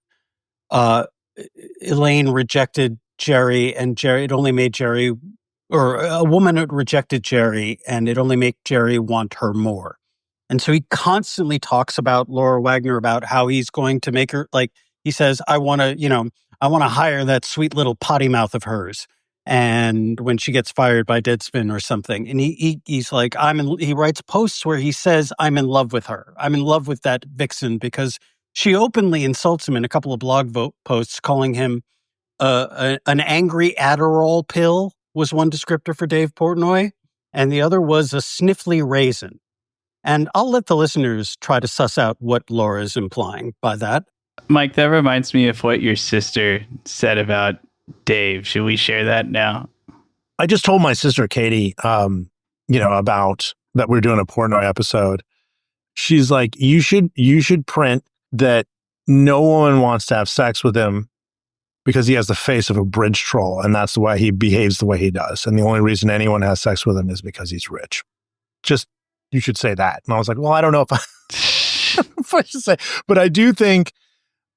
Elaine rejected Jerry and it only made Jerry, or a woman had rejected Jerry and it only made Jerry want her more. And so he constantly talks about Laura Wagner, about how he's going to make her, he says, I want to hire that sweet little potty mouth of hers. And when she gets fired by Deadspin or something, and he's like, he writes posts where he says, I'm in love with her. I'm in love with that vixen, because she openly insults him in a couple of blog posts, calling him an angry Adderall pill was one descriptor for Dave Portnoy. And the other was a sniffly raisin. And I'll let the listeners try to suss out what Laura's implying by that. Mike, that reminds me of what your sister said about Dave. Should we share that now? I just told my sister, Katie, about that we're doing a Portnoy episode. She's like, you should print that no woman wants to have sex with him because he has the face of a bridge troll. And that's why he behaves the way he does. And the only reason anyone has sex with him is because he's rich. You should say that. And I was like, well, I don't know if I should say, but I do think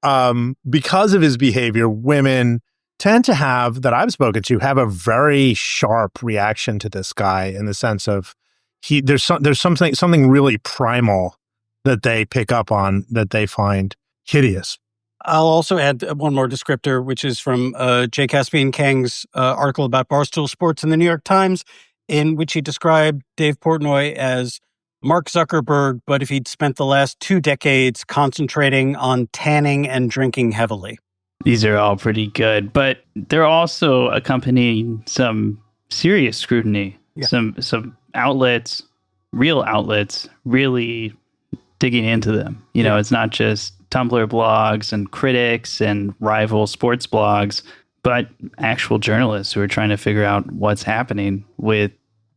because of his behavior, women tend to that I've spoken to, have a very sharp reaction to this guy, in the sense of there's something really primal that they pick up on that they find hideous. I'll also add one more descriptor, which is from J. Caspian Kang's article about Barstool Sports in the New York Times, in which he described Dave Portnoy as Mark Zuckerberg, but if he'd spent the last 2 decades concentrating on tanning and drinking heavily. These are all pretty good, but they're also accompanying some serious scrutiny. Yeah. Some outlets, real outlets, really digging into them. It's not just Tumblr blogs and critics and rival sports blogs, but actual journalists who are trying to figure out what's happening with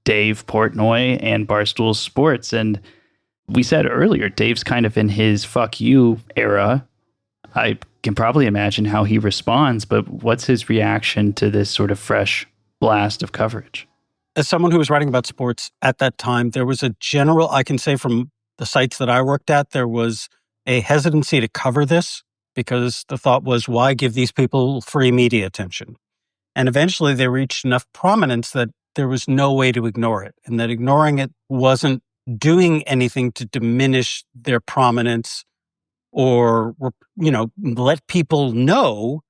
Dave Portnoy and Barstool Sports. And we said earlier, Dave's kind of in his fuck you era. I can probably imagine how he responds, but what's his reaction to this sort of fresh blast of coverage? As someone who was writing about sports at that time, there was a general, I can say from the sites that I worked at, there was a hesitancy to cover this because the thought was, why give these people free media attention? And eventually they reached enough prominence that there was no way to ignore it, and that ignoring it wasn't doing anything to diminish their prominence or, let people know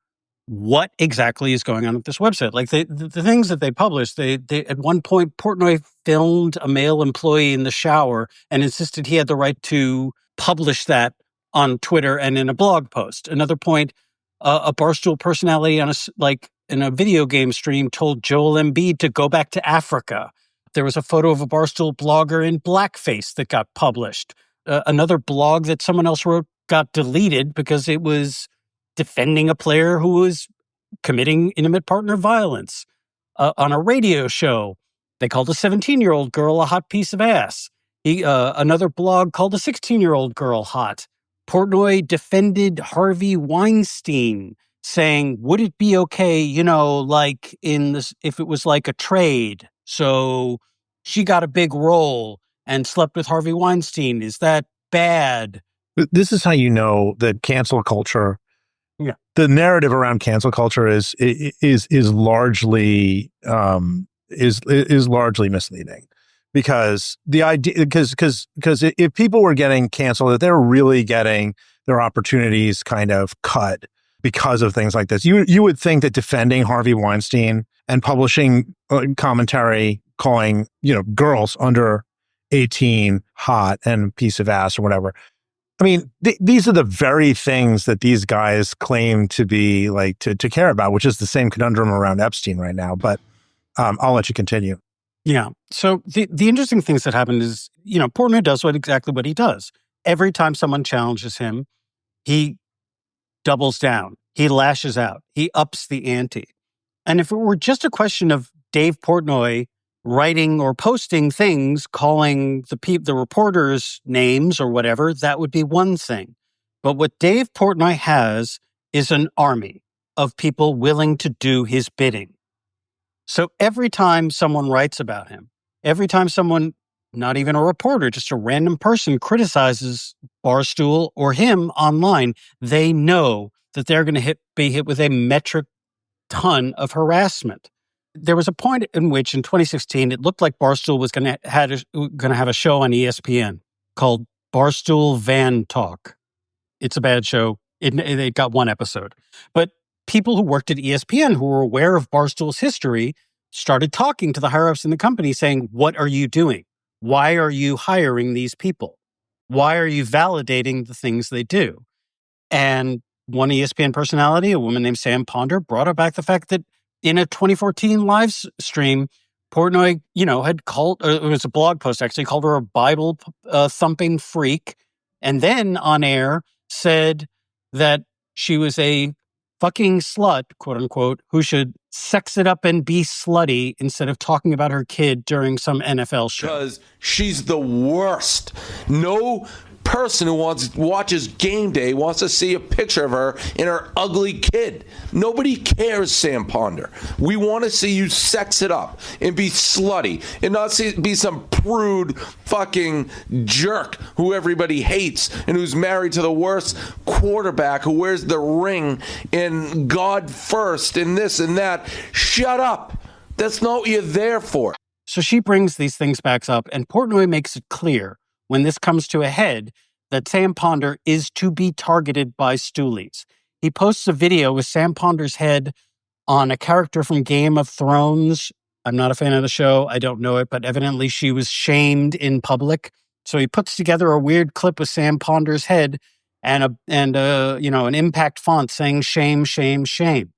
what exactly is going on with this website. Like the things that they published, they at one point, Portnoy filmed a male employee in the shower and insisted he had the right to publish that on Twitter and in a blog post. Another point, a Barstool personality in a video game stream told Joel Embiid to go back to Africa. There was a photo of a Barstool blogger in blackface that got published. Another blog that someone else wrote got deleted because it was defending a player who was committing intimate partner violence. On a radio show, they called a 17-year-old girl a hot piece of ass. Another blog called a 16-year-old girl hot. Portnoy defended Harvey Weinstein, saying, would it be okay, like if it was like a trade? So she got a big role and slept with Harvey Weinstein. Is that bad? This is how you know that cancel culture, the narrative around cancel culture is largely misleading. Because the idea, because if people were getting canceled, that they're really getting their opportunities kind of cut because of things like this. You would think that defending Harvey Weinstein and publishing commentary calling girls under 18 hot and a piece of ass or whatever. I mean, these are the very things that these guys claim to be like to care about, which is the same conundrum around Epstein right now. But I'll let you continue. Yeah. So the interesting things that happen is, Portnoy does exactly what he does. Every time someone challenges him, he doubles down. He lashes out. He ups the ante. And if it were just a question of Dave Portnoy writing or posting things, calling the reporters names or whatever, that would be one thing. But what Dave Portnoy has is an army of people willing to do his bidding. So every time someone writes about him, every time someone, not even a reporter, just a random person criticizes Barstool or him online, they know that they're going to be hit with a metric ton of harassment. There was a point in which, in 2016, it looked like Barstool was going to have a show on ESPN called Barstool Van Talk. It's a bad show. It got one episode. But people who worked at ESPN who were aware of Barstool's history started talking to the higher-ups in the company saying, what are you doing? Why are you hiring these people? Why are you validating the things they do? And one ESPN personality, a woman named Sam Ponder, brought up back the fact that in a 2014 live stream, Portnoy, had called, or it was a blog post actually, called her a Bible thumping freak, and then on air said that she was a fucking slut, quote unquote, who should sex it up and be slutty instead of talking about her kid during some NFL show. Because she's the worst. No person who watches Game Day wants to see a picture of her and her ugly kid. Nobody cares, Sam Ponder. We want to see you sex it up and be slutty and not be some prude fucking jerk who everybody hates and who's married to the worst quarterback who wears the ring and God first and this and that. Shut up. That's not what you're there for. So she brings these things back up, and Portnoy makes it clear when this comes to a head that Sam Ponder is to be targeted by stoolies. He posts a video with Sam Ponder's head on a character from Game of Thrones. I'm not a fan of the show. I don't know it, but evidently she was shamed in public. So he puts together a weird clip with Sam Ponder's head and an impact font saying shame, shame, shame.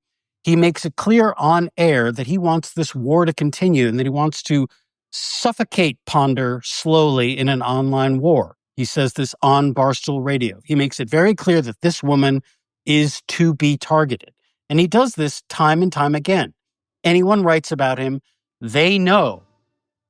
He makes it clear on air that he wants this war to continue and that he wants to suffocate Ponder slowly in an online war. He says this on Barstool Radio. He makes it very clear that this woman is to be targeted. And he does this time and time again. Anyone writes about him, they know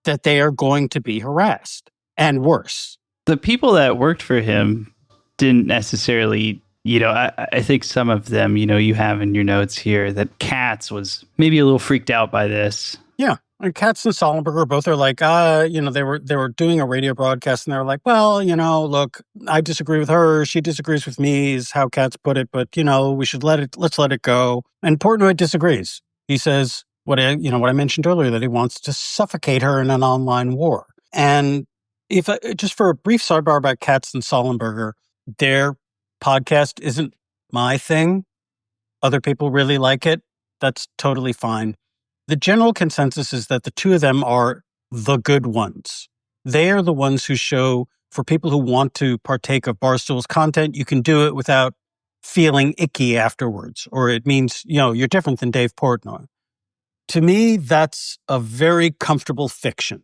that they are going to be harassed and worse. The people that worked for him didn't necessarily, I think some of them, you have in your notes here that Katz was maybe a little freaked out by this. Yeah. And Katz and Sullenberger both are like, they were doing a radio broadcast and they were like, well, look, I disagree with her. She disagrees with me is how Katz put it. But, let's let it go. And Portnoy disagrees. He says what I mentioned earlier, that he wants to suffocate her in an online war. And just for a brief sidebar about Katz and Sullenberger, their podcast isn't my thing. Other people really like it. That's totally fine. The general consensus is that the two of them are the good ones. They are the ones who show, for people who want to partake of Barstool's content, you can do it without feeling icky afterwards, or it means, you're different than Dave Portnoy. To me, that's a very comfortable fiction.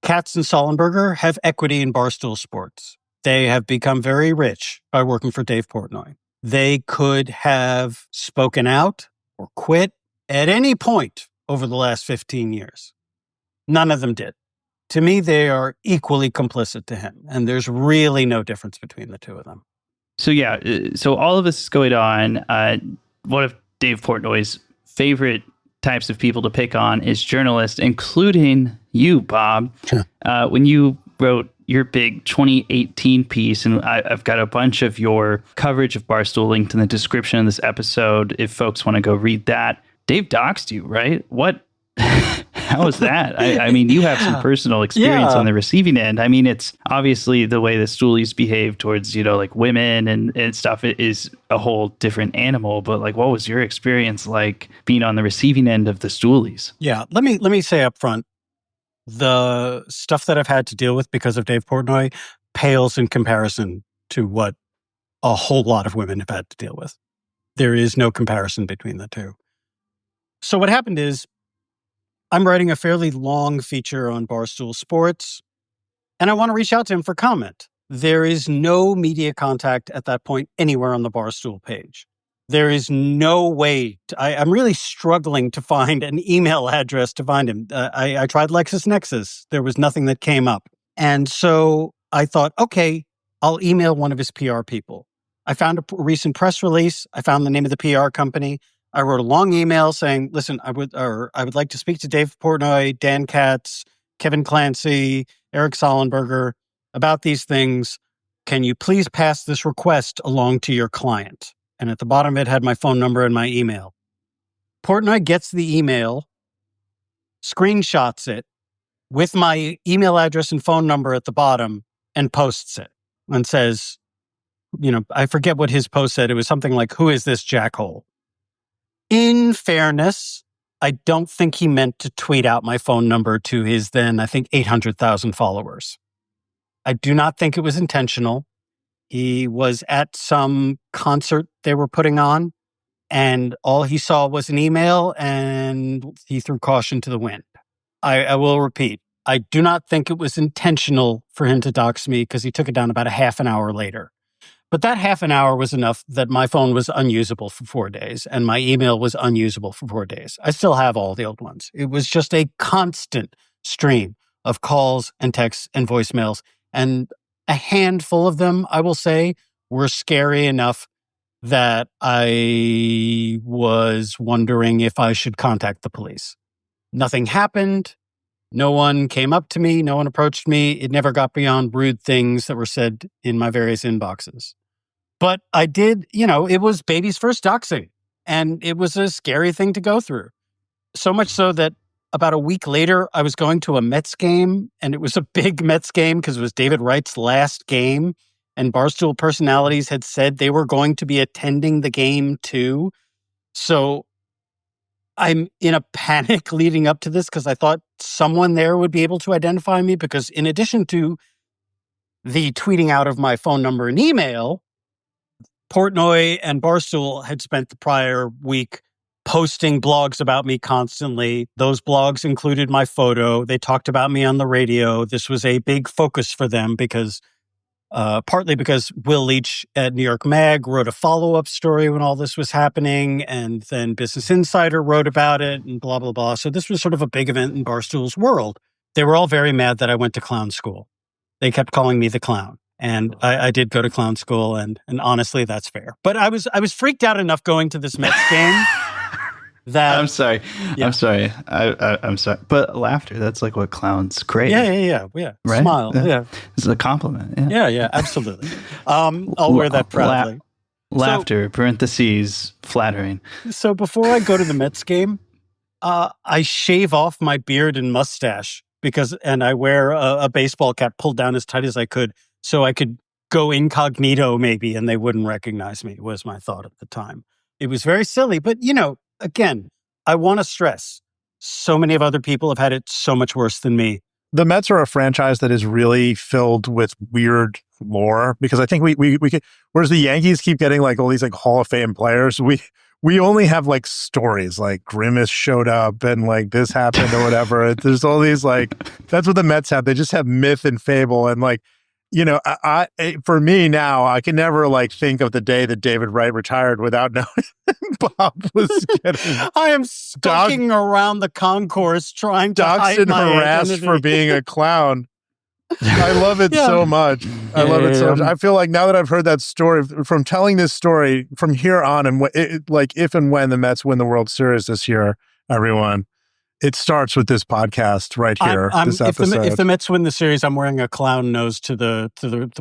Katz and Sullenberger have equity in Barstool Sports. They have become very rich by working for Dave Portnoy. They could have spoken out or quit at any point over the last 15 years. None of them did. To me, they are equally complicit to him, and there's really no difference between the two of them. So yeah, so all of this is going on. One of Dave Portnoy's favorite types of people to pick on is journalists, including you, Bob. Sure. When you wrote your big 2018 piece, and I've got a bunch of your coverage of Barstool linked in the description of this episode if folks want to go read that. Dave doxed you, right? What? How was that? I mean, you have some personal experience on the receiving end. I mean, it's obviously the way the Stoolies behave towards, like women and stuff is a whole different animal. But like, what was your experience like being on the receiving end of the Stoolies? Yeah, let me say up front, the stuff that I've had to deal with because of Dave Portnoy pales in comparison to what a whole lot of women have had to deal with. There is no comparison between the two. So what happened is, I'm writing a fairly long feature on Barstool Sports, and I want to reach out to him for comment. There is no media contact at that point anywhere on the Barstool page. There is no way. I'm really struggling to find an email address to find him. I tried LexisNexis. There was nothing that came up. And so I thought, okay, I'll email one of his PR people. I found a recent press release. I found the name of the PR company. I wrote a long email saying, listen, I would like to speak to Dave Portnoy, Dan Katz, Kevin Clancy, Eric Sullenberger about these things. Can you please pass this request along to your client? And at the bottom of it had my phone number and my email. Portnoy gets the email, screenshots it with my email address and phone number at the bottom and posts it and says, I forget what his post said. It was something like, who is this jackhole? In fairness, I don't think he meant to tweet out my phone number to his then, I think, 800,000 followers. I do not think it was intentional. He was at some concert they were putting on, and all he saw was an email, and he threw caution to the wind. I will repeat, I do not think it was intentional for him to dox me because he took it down about a half an hour later. But that half an hour was enough that my phone was unusable for 4 days and my email was unusable for 4 days. I still have all the old ones. It was just a constant stream of calls and texts and voicemails. And a handful of them, I will say, were scary enough that I was wondering if I should contact the police. Nothing happened. No one came up to me. No one approached me. It never got beyond rude things that were said in my various inboxes. But I did, it was baby's first doxing, and it was a scary thing to go through. So much so that about a week later, I was going to a Mets game, and it was a big Mets game because it was David Wright's last game, and Barstool personalities had said they were going to be attending the game too. So I'm in a panic leading up to this because I thought someone there would be able to identify me because in addition to the tweeting out of my phone number and email, Portnoy and Barstool had spent the prior week posting blogs about me constantly. Those blogs included my photo. They talked about me on the radio. This was a big focus for them because partly because Will Leach at New York Mag wrote a follow-up story when all this was happening, and then Business Insider wrote about it, and blah, blah, blah. So this was sort of a big event in Barstool's world. They were all very mad that I went to clown school. They kept calling me the clown. And I did go to clown school, and honestly, that's fair. But I was freaked out enough going to this Mets game that... I'm sorry. Yeah. I'm sorry. I'm sorry. But laughter, that's like what clowns crave. Yeah. Right? Smile. Yeah. This is a compliment. Yeah, absolutely. I'll wear that proudly. Laughter, parentheses, flattering. So before I go to the Mets game, I shave off my beard and mustache and I wear a baseball cap pulled down as tight as I could so I could go incognito maybe and they wouldn't recognize me, was my thought at the time. It was very silly, but again, I want to stress, so many of other people have had it so much worse than me. The Mets are a franchise that is really filled with weird lore because I think we could, whereas the Yankees keep getting like all these like Hall of Fame players, we we only have like stories like Grimace showed up and like this happened or whatever. There's all these like, that's what the Mets have. They just have myth and fable. And like, you know, for me now, I can never like think of the day that David Wright retired without knowing Bob was getting I am skulking around the concourse trying to hide and my harassed identity. for being a clown. I love it so much. I love it so much. I feel like now that I've heard that story, from telling this story from here on, and like if and when the Mets win the World Series this year, everyone, it starts with this podcast right here. This episode. If the Mets win the series, I'm wearing a clown nose to the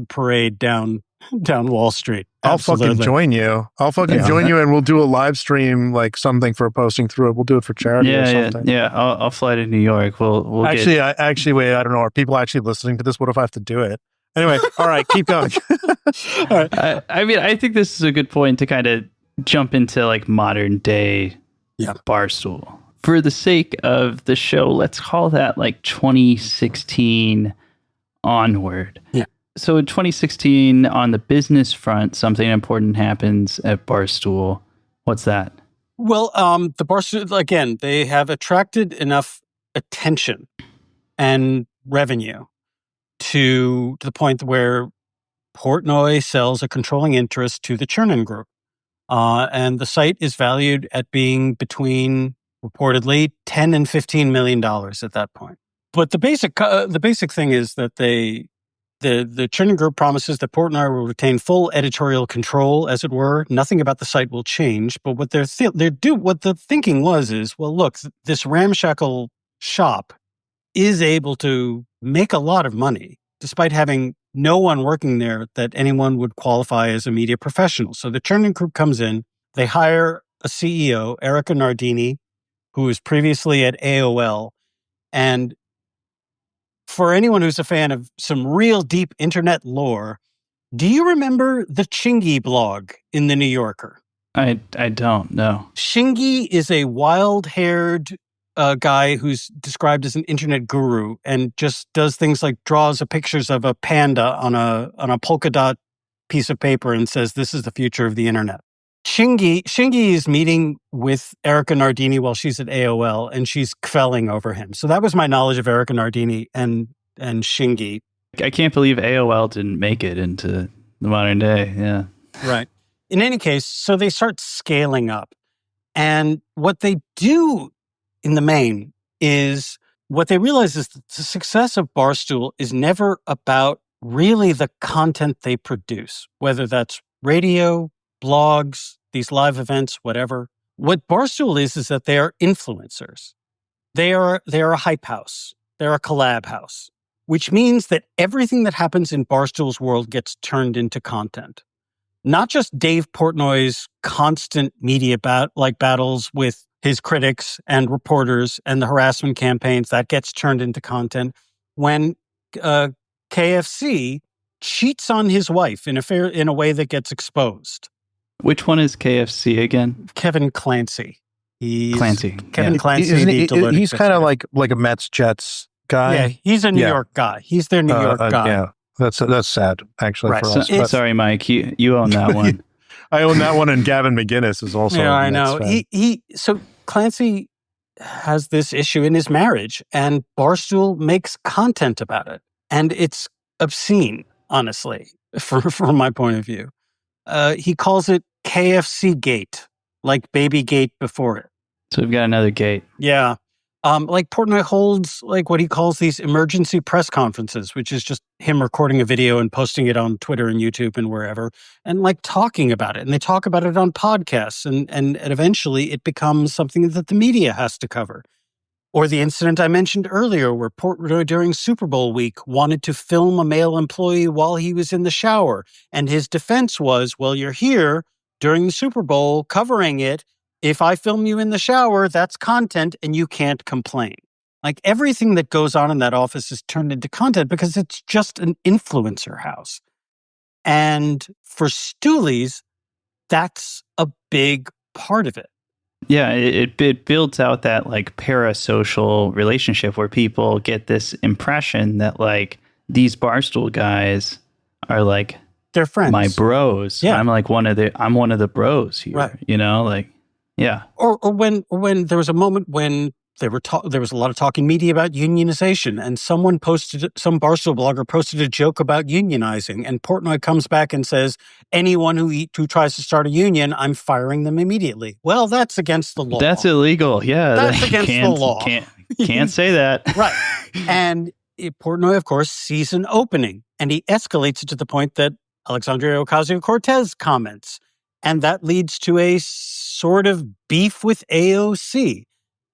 parade down Wall Street. I'll fucking join you. And we'll do a live stream, like something for posting through it. We'll do it for charity or something. Yeah. I'll fly to New York. We'll actually, wait. I don't know. Are people actually listening to this? What if I have to do it? Anyway, all right, keep going. All right. I mean, I think this is a good point to kind of jump into like modern day Barstool. For the sake of the show, let's call that like 2016 onward. Yeah. So in 2016, on the business front, something important happens at Barstool. What's that? Well, the Barstool, again, they have attracted enough attention and revenue to the point where Portnoy sells a controlling interest to the Chernin Group. And the site is valued at being between, reportedly, $10 and $15 million at that point. But the basic thing is that the Chernin Group promises that Portnoy will retain full editorial control, as it were. Nothing about the site will change. But what what the thinking was, well, look, this ramshackle shop is able to make a lot of money, despite having no one working there that anyone would qualify as a media professional. So the Chernin Group comes in, they hire a CEO, Erica Nardini, who was previously at AOL, and for anyone who's a fan of some real deep internet lore, do you remember the Chingy blog in The New Yorker? I don't know. Chingy is a wild-haired guy who's described as an internet guru and just does things like draws pictures of a panda on a polka dot piece of paper and says, this is the future of the internet. Chingy is meeting with Erica Nardini while she's at AOL, and she's quelling over him. So that was my knowledge of Erica Nardini and Chingy. I can't believe AOL didn't make it into the modern day. Yeah. Right. In any case, so they start scaling up. And what they do in the main is what they realize is that the success of Barstool is never about really the content they produce, whether that's radio, blogs, these live events, whatever. What Barstool is that they are influencers. They are a hype house. They're a collab house, which means that everything that happens in Barstool's world gets turned into content. Not just Dave Portnoy's constant media battles with his critics and reporters and the harassment campaigns, that gets turned into content. When KFC cheats on his wife in a way that gets exposed. Which one is KFC again? Kevin Clancy. Clancy. Kevin Clancy. He's kind of like a Mets Jets guy. Yeah, he's a New York guy. He's their New York guy. Yeah, that's sad actually for us. Sorry, Mike. You own that one. I own that one, and Gavin McGinnis is also. Yeah, I know. So Clancy has this issue in his marriage, and Barstool makes content about it, and it's obscene, honestly, from my point of view. He calls it KFC Gate, like Baby Gate before it. So we've got another gate. Yeah. Like Portnoy holds like what he calls these emergency press conferences, which is just him recording a video and posting it on Twitter and YouTube and wherever, and like talking about it. And they talk about it on podcasts, and eventually it becomes something that the media has to cover. Or the incident I mentioned earlier where Portnoy during Super Bowl week wanted to film a male employee while he was in the shower. And his defense was, well, you're here during the Super Bowl covering it. If I film you in the shower, that's content and you can't complain. Like everything that goes on in that office is turned into content because it's just an influencer house. And for Stoolies, that's a big part of it. Yeah, it builds out that like parasocial relationship where people get this impression that like these Barstool guys are like they're friends, my bros. Yeah. I'm one of the bros here. Right. You know, like Yeah. Or when there was a moment when there was a lot of talk in media about unionization, and some Barstool blogger posted a joke about unionizing, and Portnoy comes back and says, anyone who tries to start a union, I'm firing them immediately. Well, that's against the law. That's illegal. Yeah. That's against the law. Can't say that. Right. And Portnoy, of course, sees an opening, and he escalates it to the point that Alexandria Ocasio-Cortez comments. And that leads to a sort of beef with AOC.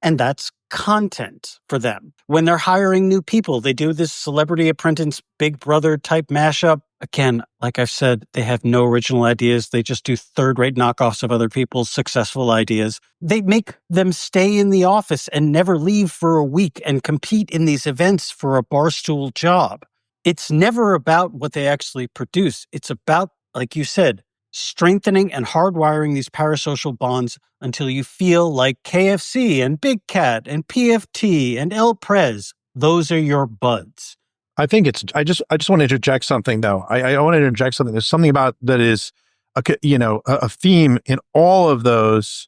And that's content for them. When they're hiring new people, they do this Celebrity Apprentice Big Brother type mashup. Again, like I've said, they have no original ideas. They just do third-rate knockoffs of other people's successful ideas. They make them stay in the office and never leave for a week and compete in these events for a Barstool job. It's never about what they actually produce. It's about, like you said, strengthening and hardwiring these parasocial bonds until you feel like KFC and Big Cat and PFT and El Prez. Those are your buds. I think I just want to interject something though. I want to interject something. There's something about that is a theme in all of those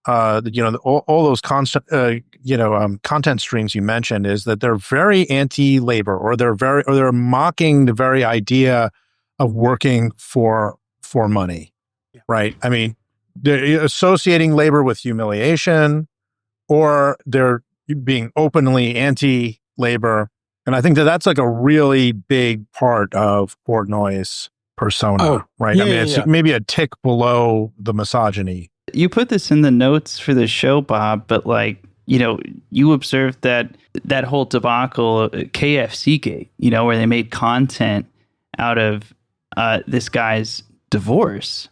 all those constant content streams you mentioned, is that they're very anti-labor, or they're mocking the very idea of working for money, right? I mean, they're associating labor with humiliation, or they're being openly anti-labor. And I think that's like a really big part of Portnoy's persona, right? Yeah, I mean, it's maybe a tick below the misogyny. You put this in the notes for the show, Bob, but you observed that whole debacle, KFC Gate, where they made content out of this guy's divorce.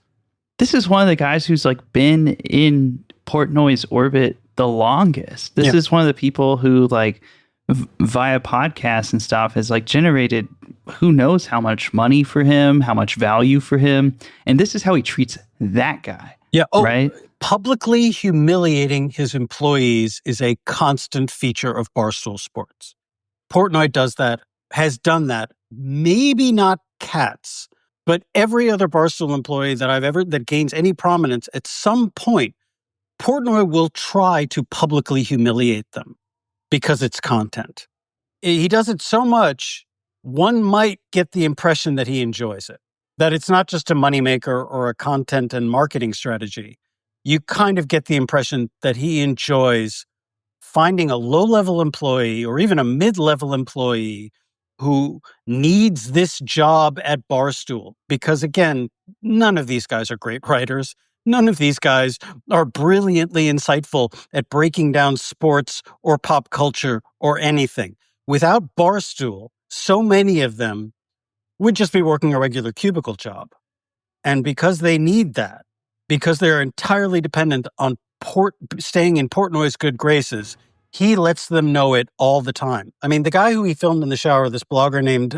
This is one of the guys who's been in Portnoy's orbit the longest. This is one of the people who via podcasts and stuff has generated who knows how much money for him, how much value for him. And this is how he treats that guy. Yeah. Oh, right. Publicly humiliating his employees is a constant feature of Barstool Sports. Portnoy has done that. Maybe not Katz, but every other Barstool employee that gains any prominence, at some point, Portnoy will try to publicly humiliate them because it's content. He does it so much, one might get the impression that he enjoys it, that it's not just a moneymaker or a content and marketing strategy. You kind of get the impression that he enjoys finding a low-level employee or even a mid-level employee who needs this job at Barstool. Because again, none of these guys are great writers. None of these guys are brilliantly insightful at breaking down sports or pop culture or anything. Without Barstool, so many of them would just be working a regular cubicle job. And because they need that, because they're entirely dependent on staying in Portnoy's good graces, he lets them know it all the time. I mean, the guy who he filmed in the shower, this blogger named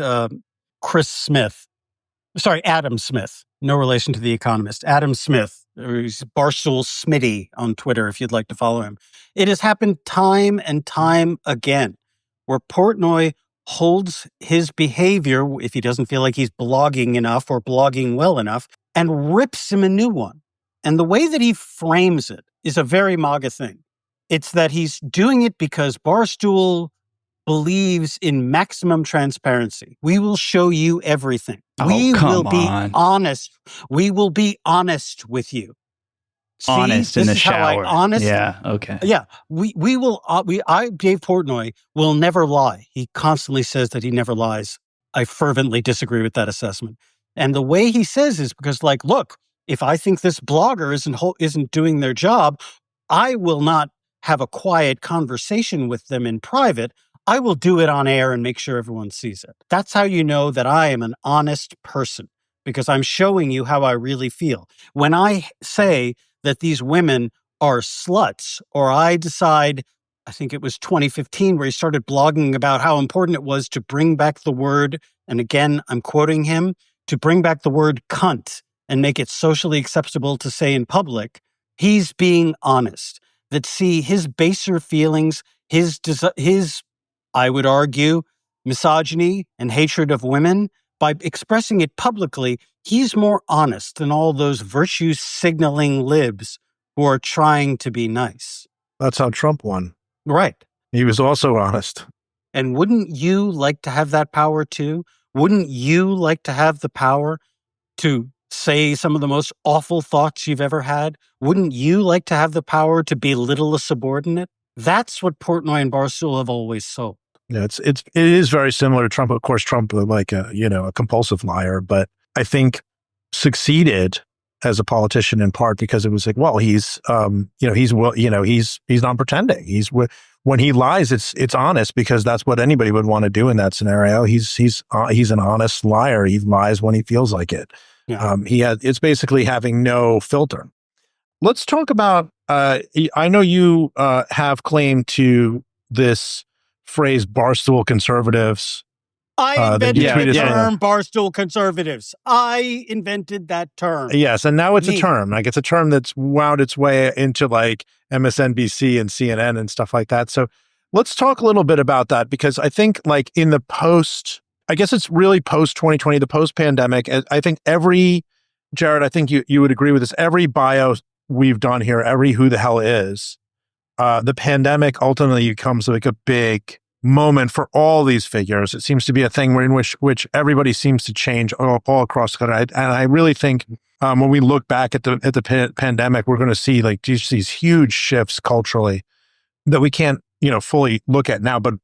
Adam Smith, no relation to The Economist, Adam Smith, he's Barstool Smitty on Twitter if you'd like to follow him. It has happened time and time again where Portnoy holds his behavior, if he doesn't feel like he's blogging enough or blogging well enough, and rips him a new one. And the way that he frames it is a very MAGA thing. It's that he's doing it because Barstool believes in maximum transparency. We will show you everything. We will be honest. We will be honest with you. See, honest in the shower. Honest. Yeah. Okay. Yeah. Dave Portnoy will never lie. He constantly says that he never lies. I fervently disagree with that assessment. And the way he says is because, look, if I think this blogger isn't doing their job, I will not have a quiet conversation with them in private. I will do it on air and make sure everyone sees it. That's how you know that I am an honest person, because I'm showing you how I really feel. When I say that these women are sluts, or I decide, I think it was 2015, where he started blogging about how important it was to bring back the word, and again, I'm quoting him, to bring back the word cunt and make it socially acceptable to say in public, he's being honest. That his baser feelings, his, I would argue, misogyny and hatred of women, by expressing it publicly, he's more honest than all those virtue signaling libs who are trying to be nice. That's how Trump won. Right. He was also honest. And wouldn't you like to have that power too? Wouldn't you like to have the power to say some of the most awful thoughts you've ever had? Wouldn't you like to have the power to belittle a subordinate? That's what Portnoy and Barstool have always sold. Yeah, it is very similar to Trump. Of course, Trump like a compulsive liar, but I think succeeded as a politician in part because it was like, well, he's not pretending. When he lies, it's honest because that's what anybody would want to do in that scenario. He's an honest liar. He lies when he feels like it. Yeah. It's basically having no filter. Let's talk about. I know you have claim to this phrase, Barstool Conservatives. I invented the term Barstool Conservatives. I invented that term. Yes, and now it's a term. Like it's a term that's wound its way into like MSNBC and CNN and stuff like that. So let's talk a little bit about that because I think like in the I guess it's really post 2020, the post pandemic. I think Jared, I think you would agree with this. Every bio we've done here, every who the hell is, the pandemic ultimately becomes like a big moment for all these figures. It seems to be a thing in which everybody seems to change all across the country. And I really think when we look back at the pandemic, we're going to see like these huge shifts culturally that we can't fully look at now. But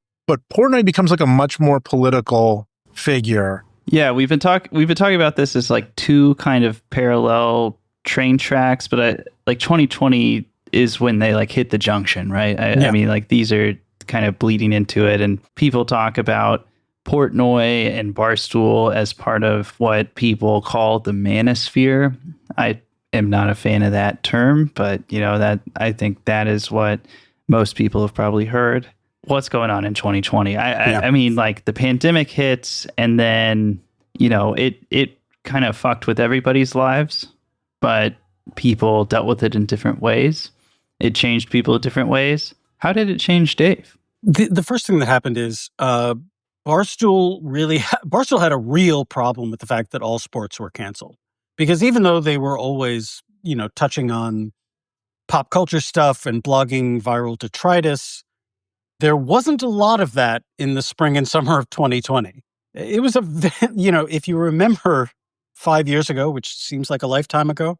Portnoy becomes like a much more political figure. Yeah, we've been talking about this as like two kind of parallel train tracks, but like 2020 is when they like hit the junction, right? I mean, like these are kind of bleeding into it, and people talk about Portnoy and Barstool as part of what people call the manosphere. I am not a fan of that term, but that I think that is what most people have probably heard. What's going on in 2020? I mean, like the pandemic hits, and then it kind of fucked with everybody's lives, but people dealt with it in different ways. It changed people in different ways. How did it change Dave? The first thing that happened is Barstool had a real problem with the fact that all sports were canceled. Because even though they were always, touching on pop culture stuff and blogging viral detritus, there wasn't a lot of that in the spring and summer of 2020. It was if you remember 5 years ago, which seems like a lifetime ago,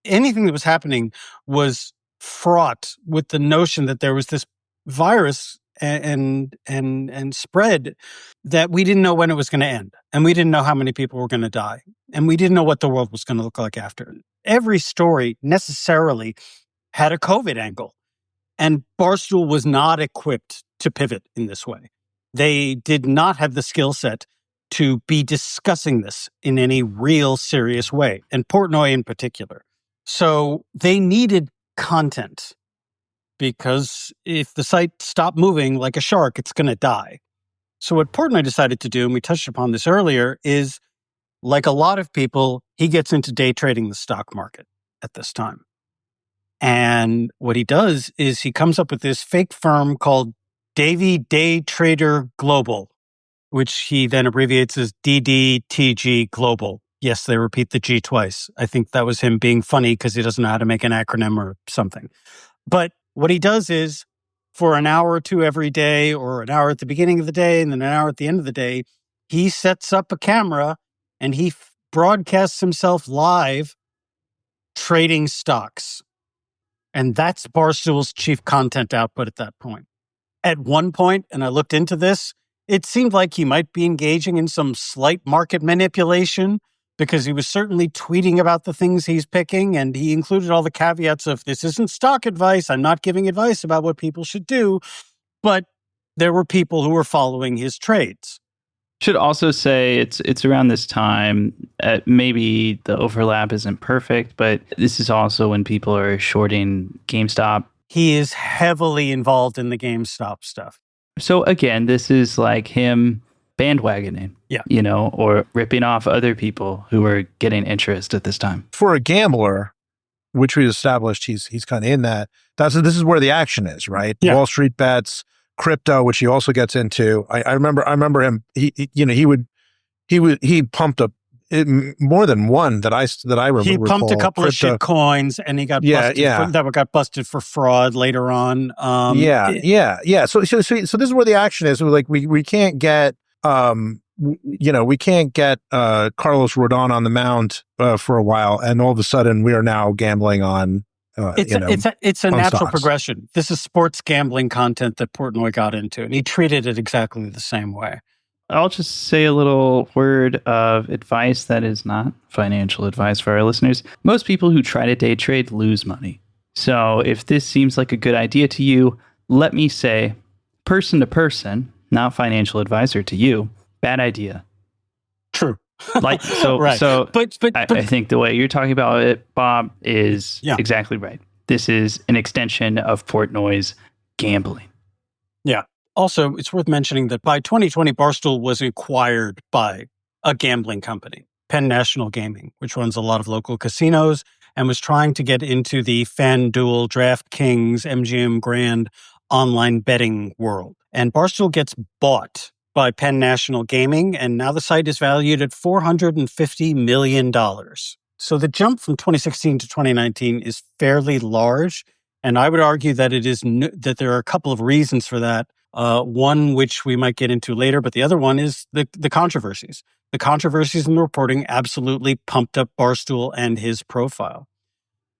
anything that was happening was fraught with the notion that there was this virus and spread that we didn't know when it was going to end, and we didn't know how many people were going to die, and we didn't know what the world was going to look like after. Every story necessarily had a COVID angle, and Barstool was not equipped to pivot in this way. They did not have the skill set to be discussing this in any real serious way, and Portnoy in particular. So they needed content, because if the site stopped moving like a shark, it's going to die. So what Portnoy decided to do, and we touched upon this earlier, is like a lot of people, he gets into day trading the stock market at this time. And what he does is he comes up with this fake firm called Davy Day Trader Global, which he then abbreviates as DDTG Global. Yes, they repeat the G twice. I think that was him being funny because he doesn't know how to make an acronym or something. But what he does is, for an hour or two every day, or an hour at the beginning of the day and then an hour at the end of the day, he sets up a camera and he broadcasts himself live trading stocks. And that's Barstool's chief content output at that point. At one point, and I looked into this, it seemed like he might be engaging in some slight market manipulation, because he was certainly tweeting about the things he's picking, and he included all the caveats of, this isn't stock advice, I'm not giving advice about what people should do, but there were people who were following his trades. Should also say it's around this time, maybe the overlap isn't perfect, but this is also when people are shorting GameStop. He is heavily involved in the GameStop stuff. So again, this is like him bandwagoning, or ripping off other people who are getting interest at this time. For a gambler, which we established, he's kind of in that. This is where the action is, right? Yeah. Wall Street bets, crypto, which he also gets into. I remember him. He pumped up more than one that I remember. He pumped a couple of shit coins, and he got got busted for fraud later on. So this is where the action is. Like we can't get we can't get Carlos Rodon on the mound for a while, and all of a sudden we are now gambling on. It's a natural stocks. progression. This is sports gambling content that Portnoy got into, and he treated it exactly the same way. I'll just say a little word of advice that is not financial advice for our listeners. Most people who try to day trade lose money. So if this seems like a good idea to you, let me say, person to person, not financial advisor to you, bad idea. True. Right. But I think the way you're talking about it, Bob, is exactly right. This is an extension of Portnoy's gambling. Yeah. Also, it's worth mentioning that by 2020, Barstool was acquired by a gambling company, Penn National Gaming, which runs a lot of local casinos and was trying to get into the FanDuel, DraftKings, MGM Grand online betting world. And Barstool gets bought by Penn National Gaming, and now the site is valued at $450 million. So the jump from 2016 to 2019 is fairly large, and I would argue that that there are a couple of reasons for that. One, which we might get into later, but the other one is the controversies. The controversies in the reporting absolutely pumped up Barstool and his profile.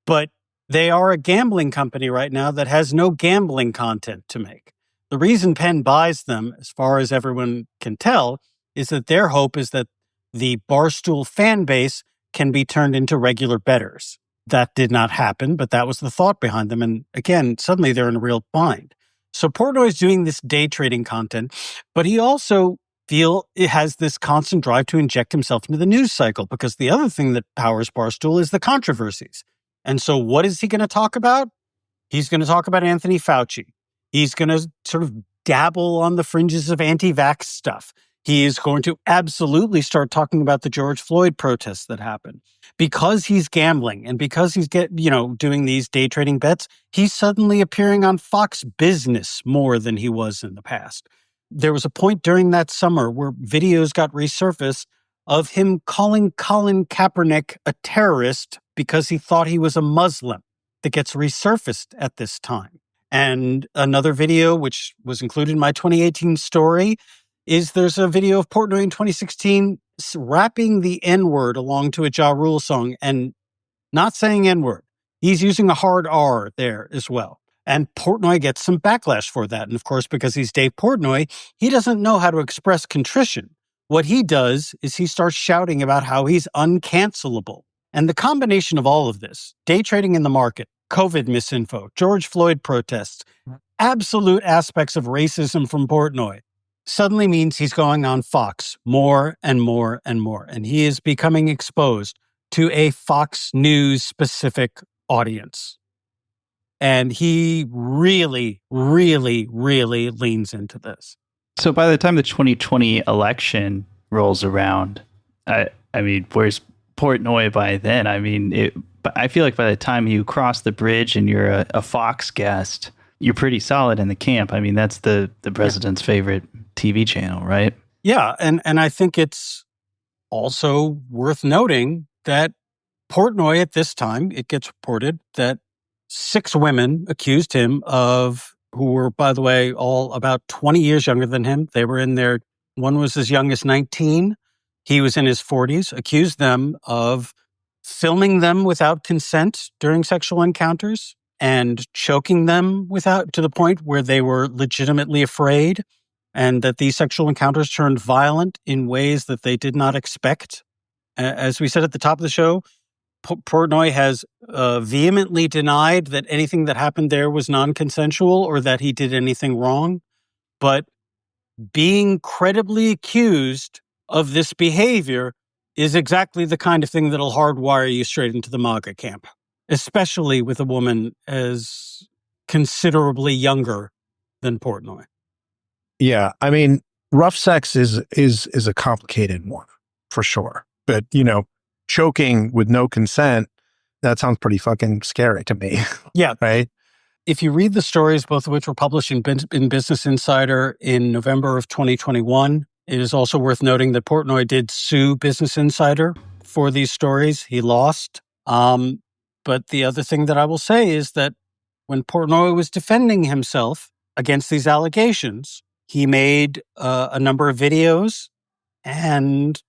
But they are a gambling company right now that has no gambling content to make. The reason Penn buys them, as far as everyone can tell, is that their hope is that the Barstool fan base can be turned into regular bettors. That did not happen, but that was the thought behind them. And again, suddenly they're in a real bind. So Portnoy is doing this day trading content, but he also has this constant drive to inject himself into the news cycle, because the other thing that powers Barstool is the controversies. And so what is he going to talk about? He's going to talk about Anthony Fauci. He's going to sort of dabble on the fringes of anti-vax stuff. He is going to absolutely start talking about the George Floyd protests that happened. Because he's gambling and because he's doing these day trading bets, he's suddenly appearing on Fox Business more than he was in the past. There was a point during that summer where videos got resurfaced of him calling Colin Kaepernick a terrorist because he thought he was a Muslim, that gets resurfaced at this time. And another video, which was included in my 2018 story, is there's a video of Portnoy in 2016 rapping the N-word along to a Ja Rule song and not saying N-word. He's using a hard R there as well. And Portnoy gets some backlash for that. And of course, because he's Dave Portnoy, he doesn't know how to express contrition. What he does is he starts shouting about how he's uncancelable. And the combination of all of this, day trading in the market, COVID misinfo, George Floyd protests, absolute aspects of racism from Portnoy, suddenly means he's going on Fox more and more and more. And he is becoming exposed to a Fox News specific audience. And he really, really, really leans into this. So by the time the 2020 election rolls around, I mean, where's Portnoy by then? I mean, I feel like by the time you cross the bridge and you're a Fox guest, you're pretty solid in the camp. I mean, that's the president's favorite TV channel, right? Yeah, and I think it's also worth noting that Portnoy at this time, it gets reported that 6 women accused him of, who were, by the way, all about 20 years younger than him. They were in their, one was as young as 19. He was in his 40s, accused them of filming them without consent during sexual encounters and choking them to the point where they were legitimately afraid, and that these sexual encounters turned violent in ways that they did not expect. As we said at the top of the show, Portnoy has vehemently denied that anything that happened there was non-consensual or that he did anything wrong. But being credibly accused of this behavior is exactly the kind of thing that'll hardwire you straight into the MAGA camp, especially with a woman as considerably younger than Portnoy. Yeah, I mean, rough sex is a complicated one for sure. But, choking with no consent, that sounds pretty fucking scary to me. Yeah. Right? If you read the stories, both of which were published in Business Insider in November of 2021, It is also worth noting that Portnoy did sue Business Insider for these stories. He lost. But the other thing that I will say is that when Portnoy was defending himself against these allegations, he made a number of videos, and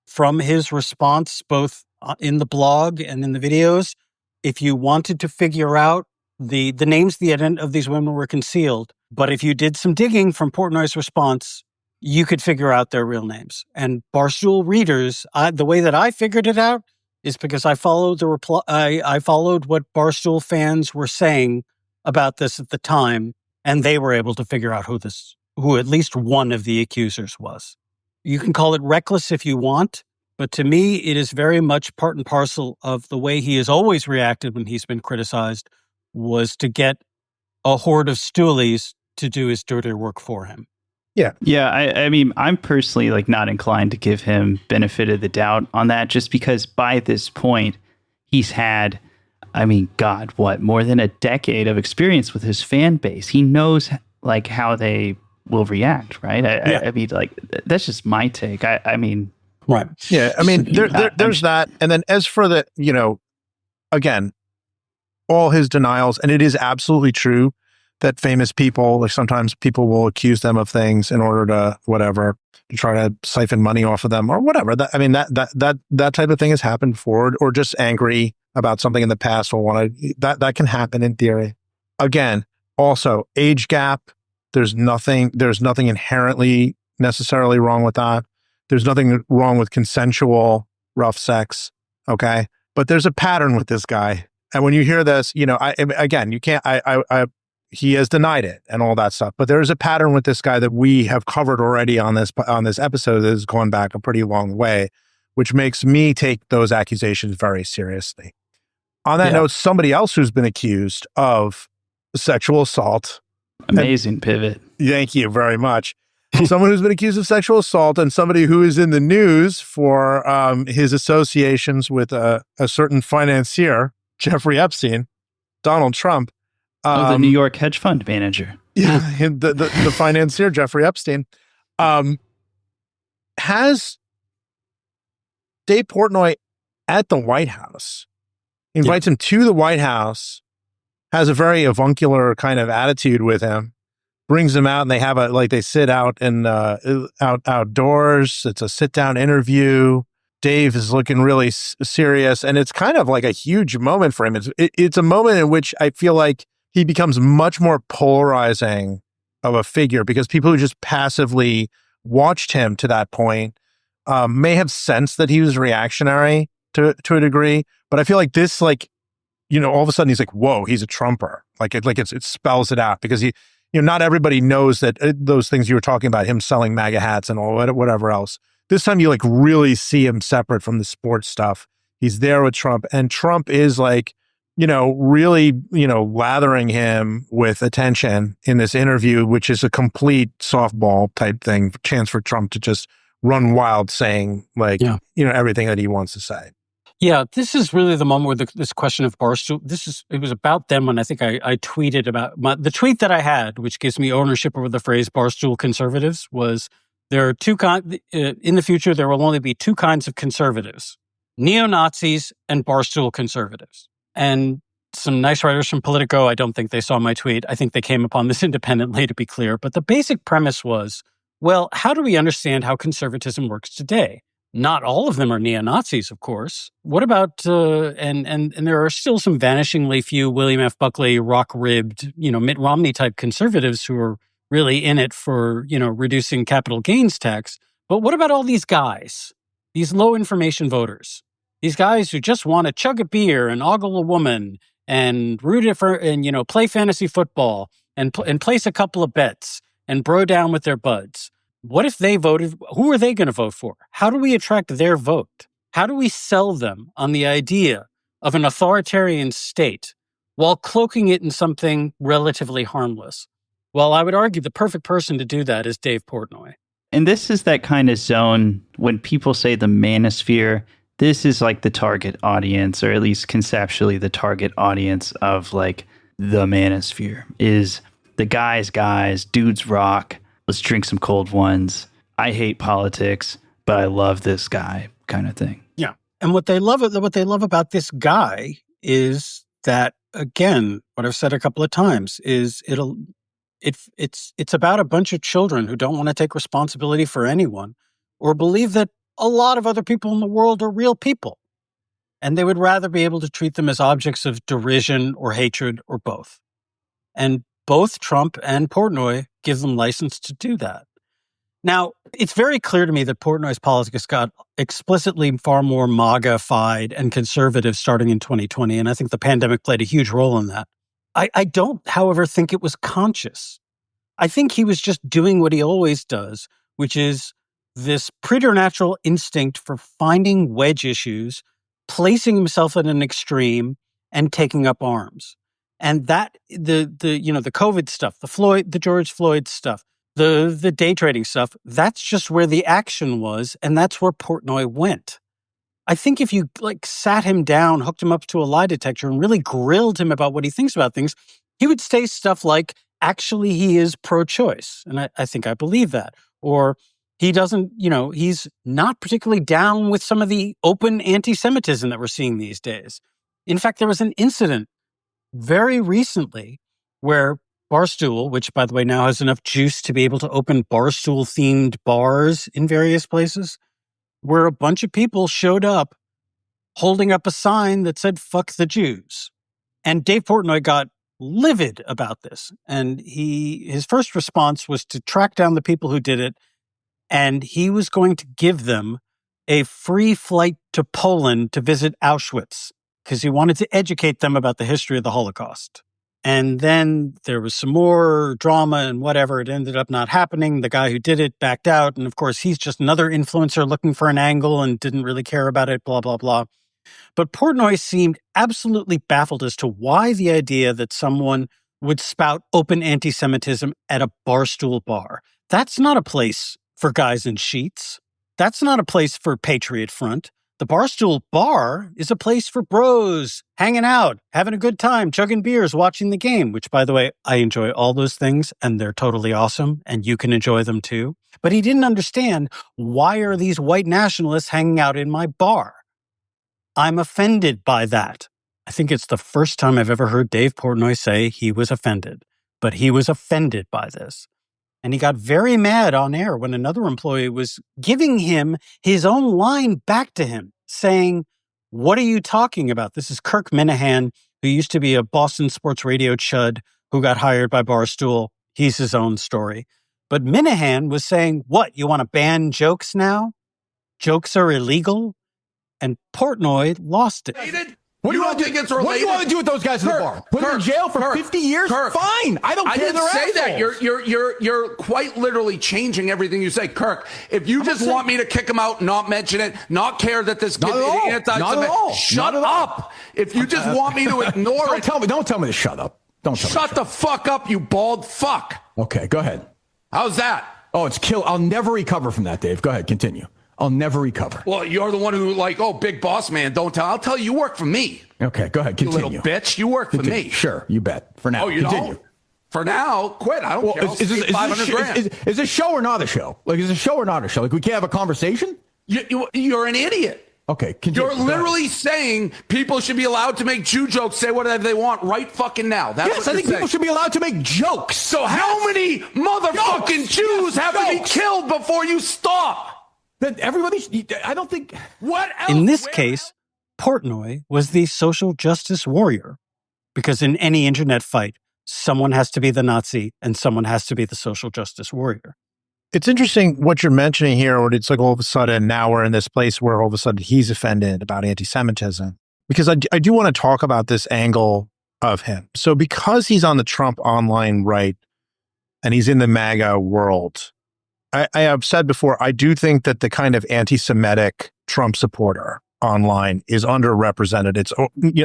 from his response, both in the blog and in the videos, if you wanted to figure out the names of these women were concealed, but if you did some digging from Portnoy's response, you could figure out their real names. And Barstool readers, the way that I figured it out is because I followed I followed what Barstool fans were saying about this at the time, and they were able to figure out who at least one of the accusers was. You can call it reckless if you want, but to me, it is very much part and parcel of the way he has always reacted when he's been criticized, was to get a horde of stoolies to do his dirty work for him. Yeah. Yeah. I mean, I'm personally not inclined to give him benefit of the doubt on that, just because by this point he's had, more than a decade of experience with his fan base. He knows how they will react. Right. I mean, that's just my take. Right. Yeah. I mean, there's that. And then as for the, again, all his denials, and it is absolutely true that famous people, sometimes people will accuse them of things in order to try to siphon money off of them or whatever. That type of thing has happened before, or just angry about something in the past that can happen in theory. Again, also age gap. There's nothing inherently necessarily wrong with that. There's nothing wrong with consensual rough sex. Okay. But there's a pattern with this guy. And when you hear this, you can't, he has denied it and all that stuff. But there is a pattern with this guy that we have covered already on this episode that has gone back a pretty long way, which makes me take those accusations very seriously. On that note, somebody else who's been accused of sexual assault. Amazing pivot. Thank you very much. Someone who's been accused of sexual assault, and somebody who is in the news for his associations with a certain financier, Jeffrey Epstein, Donald Trump. The New York hedge fund manager. Yeah, the financier, Jeffrey Epstein, has Dave Portnoy at the White House, invites him to the White House, has a very avuncular kind of attitude with him, brings him out, and they have they sit out outdoors. It's a sit-down interview. Dave is looking really serious, and it's kind of like a huge moment for him. It's a moment in which I feel like he becomes much more polarizing of a figure, because people who just passively watched him to that point may have sensed that he was reactionary to a degree. But I feel like this, all of a sudden he's like, whoa, he's a Trumper. It spells it out, because not everybody knows that those things you were talking about, him selling MAGA hats and all whatever else. This time you really see him separate from the sports stuff. He's there with Trump, and Trump is really, lathering him with attention in this interview, which is a complete softball type thing, chance for Trump to just run wild saying everything that he wants to say. Yeah, this is really the moment where this question of Barstool, it was about them when I think I tweeted about the tweet that I had, which gives me ownership over the phrase Barstool Conservatives, was there are two kinds, in the future, there will only be two kinds of conservatives, neo-Nazis and Barstool Conservatives. And some nice writers from Politico, I don't think they saw my tweet. I think they came upon this independently, to be clear. But the basic premise was, well, how do we understand how conservatism works today? Not all of them are neo-Nazis, of course. What about, and there are still some vanishingly few William F. Buckley, rock-ribbed, Mitt Romney-type conservatives who are really in it for, reducing capital gains tax. But what about all these guys, these low-information voters? These guys who just want to chug a beer and ogle a woman and play fantasy football and place a couple of bets and bro down with their buds. What if they voted? Who are they going to vote for? How do we attract their vote? How do we sell them on the idea of an authoritarian state while cloaking it in something relatively harmless? Well, I would argue the perfect person to do that is Dave Portnoy. And this is that kind of zone when people say the manosphere. This is the target audience, or at least conceptually the target audience of the manosphere is the guys, dudes rock. Let's drink some cold ones. I hate politics, but I love this guy kind of thing. Yeah. And what they love about this guy is that, again, what I've said a couple of times is it's about a bunch of children who don't want to take responsibility for anyone or believe that a lot of other people in the world are real people. And they would rather be able to treat them as objects of derision or hatred or both. And both Trump and Portnoy give them license to do that. Now, it's very clear to me that Portnoy's politics got explicitly far more MAGA-fied and conservative starting in 2020, and I think the pandemic played a huge role in that. I don't, however, think it was conscious. I think he was just doing what he always does, which is this preternatural instinct for finding wedge issues, placing himself at an extreme, and taking up arms. And that, the COVID stuff, the George Floyd stuff, the day trading stuff, that's just where the action was, and that's where Portnoy went. I think if you sat him down, hooked him up to a lie detector, and really grilled him about what he thinks about things, he would say stuff like, actually, he is pro-choice. And I think I believe that. Or he doesn't, he's not particularly down with some of the open anti-Semitism that we're seeing these days. In fact, there was an incident very recently where Barstool, which, by the way, now has enough juice to be able to open Barstool-themed bars in various places, where a bunch of people showed up holding up a sign that said, "Fuck the Jews." And Dave Portnoy got livid about this. And his first response was to track down the people who did it, and he was going to give them a free flight to Poland to visit Auschwitz because he wanted to educate them about the history of the Holocaust. And then there was some more drama and whatever. It ended up not happening. The guy who did it backed out. And of course, he's just another influencer looking for an angle and didn't really care about it, blah, blah, blah. But Portnoy seemed absolutely baffled as to why the idea that someone would spout open anti-Semitism at a Barstool bar. That's not a place for guys in sheets. That's not a place for Patriot Front. The Barstool bar is a place for bros, hanging out, having a good time, chugging beers, watching the game, which, by the way, I enjoy all those things, and they're totally awesome, and you can enjoy them too. But he didn't understand, why are these white nationalists hanging out in my bar? I'm offended by that. I think it's the first time I've ever heard Dave Portnoy say he was offended, but he was offended by this. And he got very mad on air when another employee was giving him his own line back to him, saying, "What are you talking about?" This is Kirk Minahan, who used to be a Boston sports radio chud who got hired by Barstool. He's his own story. But Minahan was saying, "What, you want to ban jokes now? Jokes are illegal?" And Portnoy lost it. What do you want to do? What do you want to do with those guys in the bar? Put them in jail for 50 years? Fine. I don't care. I didn't say assholes. that. You're quite literally changing everything you say, Kirk. If you just want me to kick him out, not mention it, not care that this kid is anti-Semitic, shut up. If you just want me to ignore it, don't tell me to shut up. Shut the fuck up, you bald fuck. Okay, go ahead. How's that? Oh, it's kill. I'll never recover from that, Dave. Go ahead, continue. I'll never recover. Well, you're the one who big boss man, don't tell. I'll tell you work for me. Okay, go ahead, continue. You little bitch, you work for me. Sure, you bet. For now, oh, you continue. Don't? For now, quit. I don't care. Is this show or not a show? Is a show or not a show? We can't have a conversation? You're an idiot. Okay, continue. You're literally saying people should be allowed to make Jew jokes, say whatever they want right fucking now. Yes, I think people should be allowed to make jokes. So how many motherfucking Jews have to be killed before you stop? Then I don't think... What else? In this case, Portnoy was the social justice warrior, because in any internet fight, someone has to be the Nazi and someone has to be the social justice warrior. It's interesting what you're mentioning here, when it's like all of a sudden now we're in this place where all of a sudden he's offended about anti-Semitism, because I do want to talk about this angle of him. So because he's on the Trump online right and he's in the MAGA world, I have said before, I do think that the kind of anti-Semitic Trump supporter online is underrepresented. It's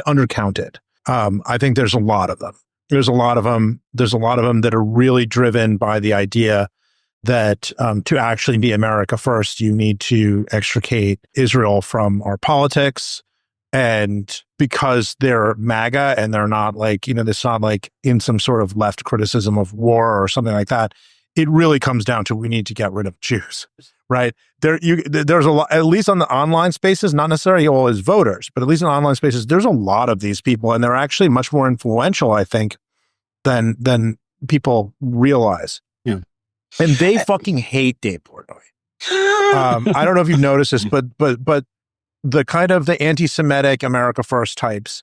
undercounted. I think there's a lot of them. There's a lot of them that are really driven by the idea that to actually be America first, you need to extricate Israel from our politics. And because they're MAGA and they're not it's not like in some sort of left criticism of war or something like that, it really comes down to we need to get rid of Jews, right? There's a lot, at least on the online spaces, not necessarily all as voters, but at least in online spaces, there's a lot of these people, and they're actually much more influential, I think, than people realize. Yeah. And they fucking hate Dave Portnoy. I don't know if you've noticed this, but the kind of the anti-Semitic America First types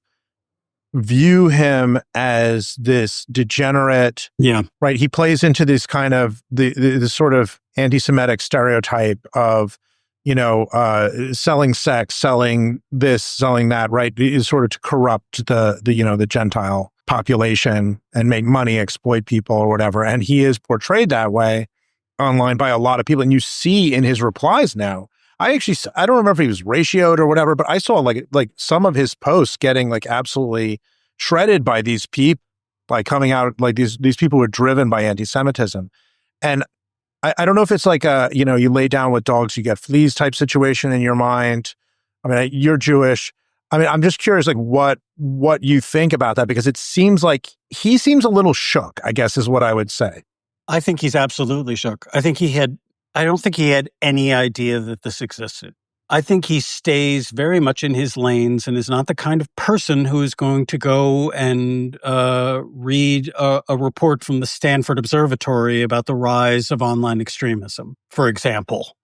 view him as this degenerate. Yeah. Right. He plays into this kind of the sort of anti-Semitic stereotype of, selling sex, selling this, selling that, right? Is sort of to corrupt the Gentile population and make money, exploit people or whatever. And he is portrayed that way online by a lot of people. And you see in his replies now, I don't remember if he was ratioed or whatever, but I saw like some of his posts getting like absolutely shredded by these people, like coming out like these people were driven by anti-Semitism. And I don't know if it's like you lay down with dogs, you get fleas type situation in your mind. I mean, you're Jewish. I mean, I'm just curious, like what you think about that, because it seems like he seems a little shook, I guess is what I would say. I think he's absolutely shook. I don't think he had any idea that this existed. I think he stays very much in his lanes and is not the kind of person who is going to go and read a report from the Stanford Observatory about the rise of online extremism, for example.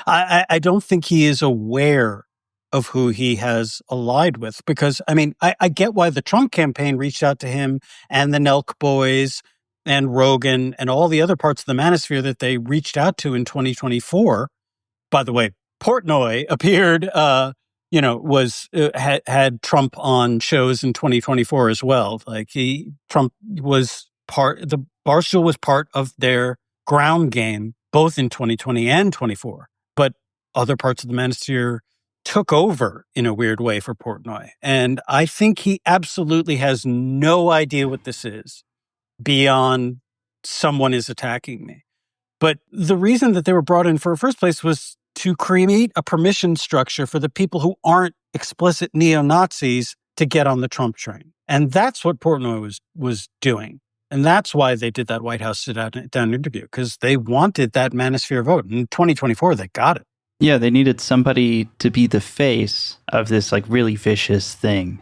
I don't think he is aware of who he has allied with, because, I mean, I get why the Trump campaign reached out to him and the Nelk boys and Rogan and all the other parts of the manosphere that they reached out to in 2024. By the way, Portnoy appeared, had Trump on shows in 2024 as well. Like Trump was the Barstool was part of their ground game, both in 2020 and 24. But other parts of the manosphere took over in a weird way for Portnoy. And I think he absolutely has no idea what this is beyond someone is attacking me. But the reason that they were brought in for the first place was to create a permission structure for the people who aren't explicit neo-Nazis to get on the Trump train. And that's what Portnoy was doing. And that's why they did that White House sit-down interview, because they wanted that manosphere vote. In 2024, they got it. Yeah, they needed somebody to be the face of this like really vicious thing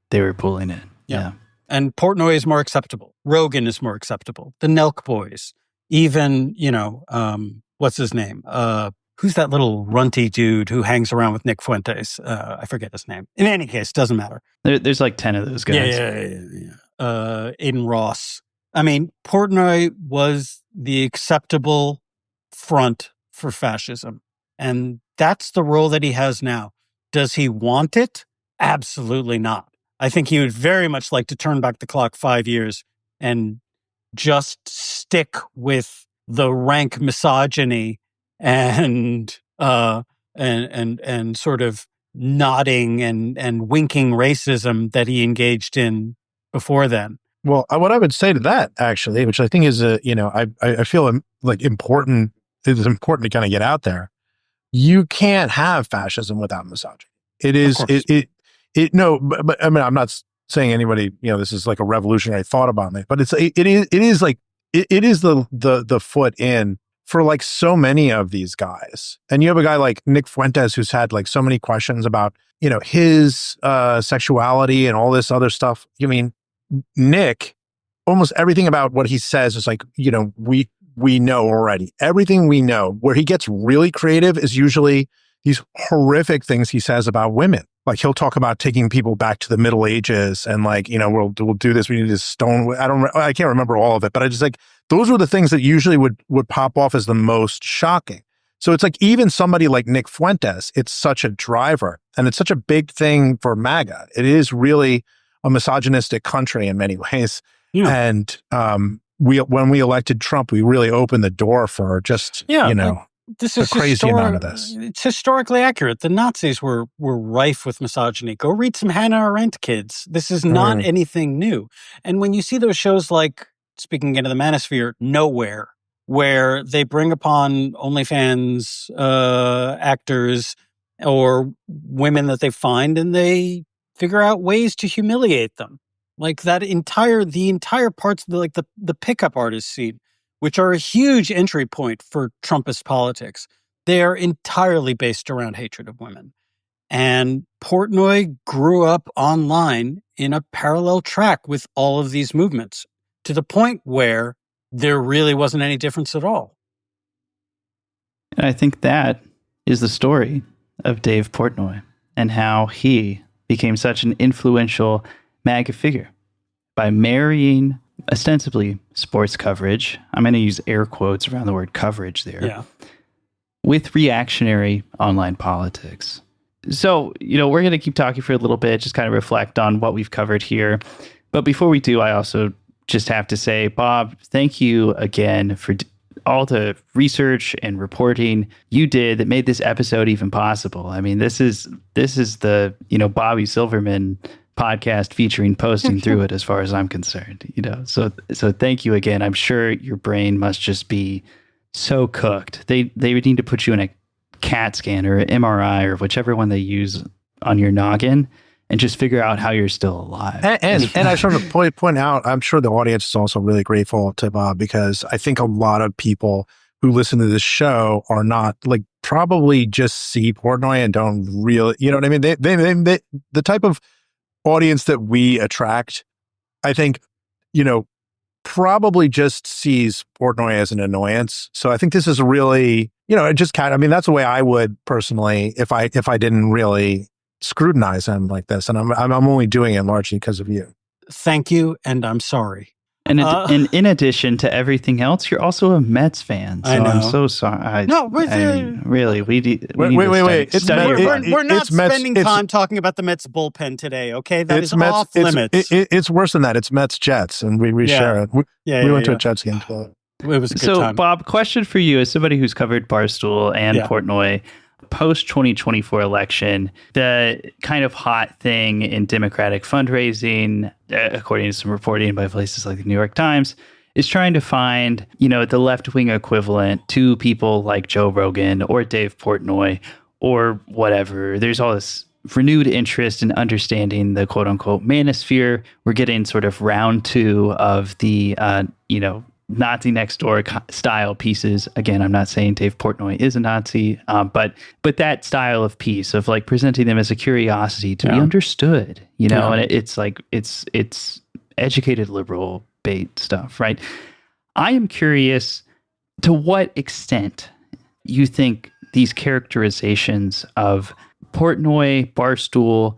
they were pulling in. Yeah. And Portnoy is more acceptable. Rogan is more acceptable. The Nelk boys. Even, what's his name? Who's that little runty dude who hangs around with Nick Fuentes? I forget his name. In any case, doesn't matter. There's like 10 of those guys. Yeah. Aiden Ross. I mean, Portnoy was the acceptable front for fascism. And that's the role that he has now. Does he want it? Absolutely not. I think he would very much like to turn back the clock 5 years and just stick with the rank misogyny and sort of nodding and winking racism that he engaged in before then. Well, what I would say to that, actually, which I think is I feel like important. It's important to kind of get out there. You can't have fascism without misogyny. It is but I mean, I'm not saying anybody, this is like a revolutionary thought about me, but it is the foot in for like so many of these guys. And you have a guy like Nick Fuentes who's had like so many questions about, his sexuality and all this other stuff. I mean, Nick, almost everything about what he says is like, we know already. Everything we know. Where he gets really creative is usually these horrific things he says about women. Like he'll talk about taking people back to the Middle Ages and like, we'll do this. We need this stone. I can't remember all of it, but I just like, those were the things that usually would pop off as the most shocking. So it's like even somebody like Nick Fuentes, it's such a driver and it's such a big thing for MAGA. It is really a misogynistic country in many ways. Yeah. And when we elected Trump, we really opened the door for just, this is a crazy amount of this. It's historically accurate. The Nazis were rife with misogyny. Go read some Hannah Arendt, kids. This is not anything new. And when you see those shows like, speaking into the manosphere, Nowhere, where they bring upon OnlyFans actors or women that they find and they figure out ways to humiliate them. Like the entire parts of the pickup artist scene, which are a huge entry point for Trumpist politics, they are entirely based around hatred of women. And Portnoy grew up online in a parallel track with all of these movements to the point where there really wasn't any difference at all. And I think that is the story of Dave Portnoy and how he became such an influential MAGA figure by marrying ostensibly sports coverage. I'm going to use air quotes around the word coverage there. With reactionary online politics. So, we're going to keep talking for a little bit, just kind of reflect on what we've covered here. But before we do, I also just have to say, Bob, thank you again for all the research and reporting you did that made this episode even possible. I mean, this is the, Bobby Silverman podcast featuring posting through it as far as I'm concerned, So thank you again. I'm sure your brain must just be so cooked. They would need to put you in a CAT scan or an MRI or whichever one they use on your noggin and just figure out how you're still alive. And I sort of point out, I'm sure the audience is also really grateful to Bob, because I think a lot of people who listen to this show are not probably just see Portnoy and don't really, you know what I mean? They the type of audience that we attract, I think, probably just sees Portnoy as an annoyance. So I think this is really, it just that's the way I would personally, if I didn't really scrutinize him like this. And I'm only doing it largely because of you. Thank you. And I'm sorry. And in addition to everything else, you're also a Mets fan. So I'm so sorry. Really, we need wait. We're not spending time talking about the Mets bullpen today, okay? That is off limits. It's worse than that. It's Mets-Jets, and we share it. We went to a Jets game together. It was a good time. Bob, question for you as somebody who's covered Barstool and Portnoy. Post-2024 election, the kind of hot thing in Democratic fundraising, according to some reporting by places like the New York Times, is trying to find, the left-wing equivalent to people like Joe Rogan or Dave Portnoy or whatever. There's all this renewed interest in understanding the quote-unquote manosphere. We're getting sort of round 2 of the, Nazi next door style pieces. Again, I'm not saying Dave Portnoy is a Nazi, but that style of piece of presenting them as a curiosity to be understood, and it's educated liberal bait stuff, right? I am curious to what extent you think these characterizations of Portnoy, Barstool,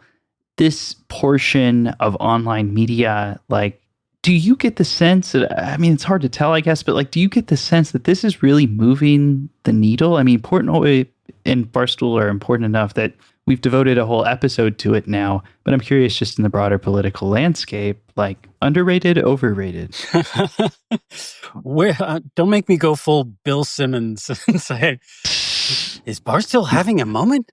this portion of online media, do you get the sense that, it's hard to tell, I guess, but do you get the sense that this is really moving the needle? Portnoy and Barstool are important enough that we've devoted a whole episode to it now, but I'm curious just in the broader political landscape, underrated, overrated? Don't make me go full Bill Simmons and say, is Barstool having a moment?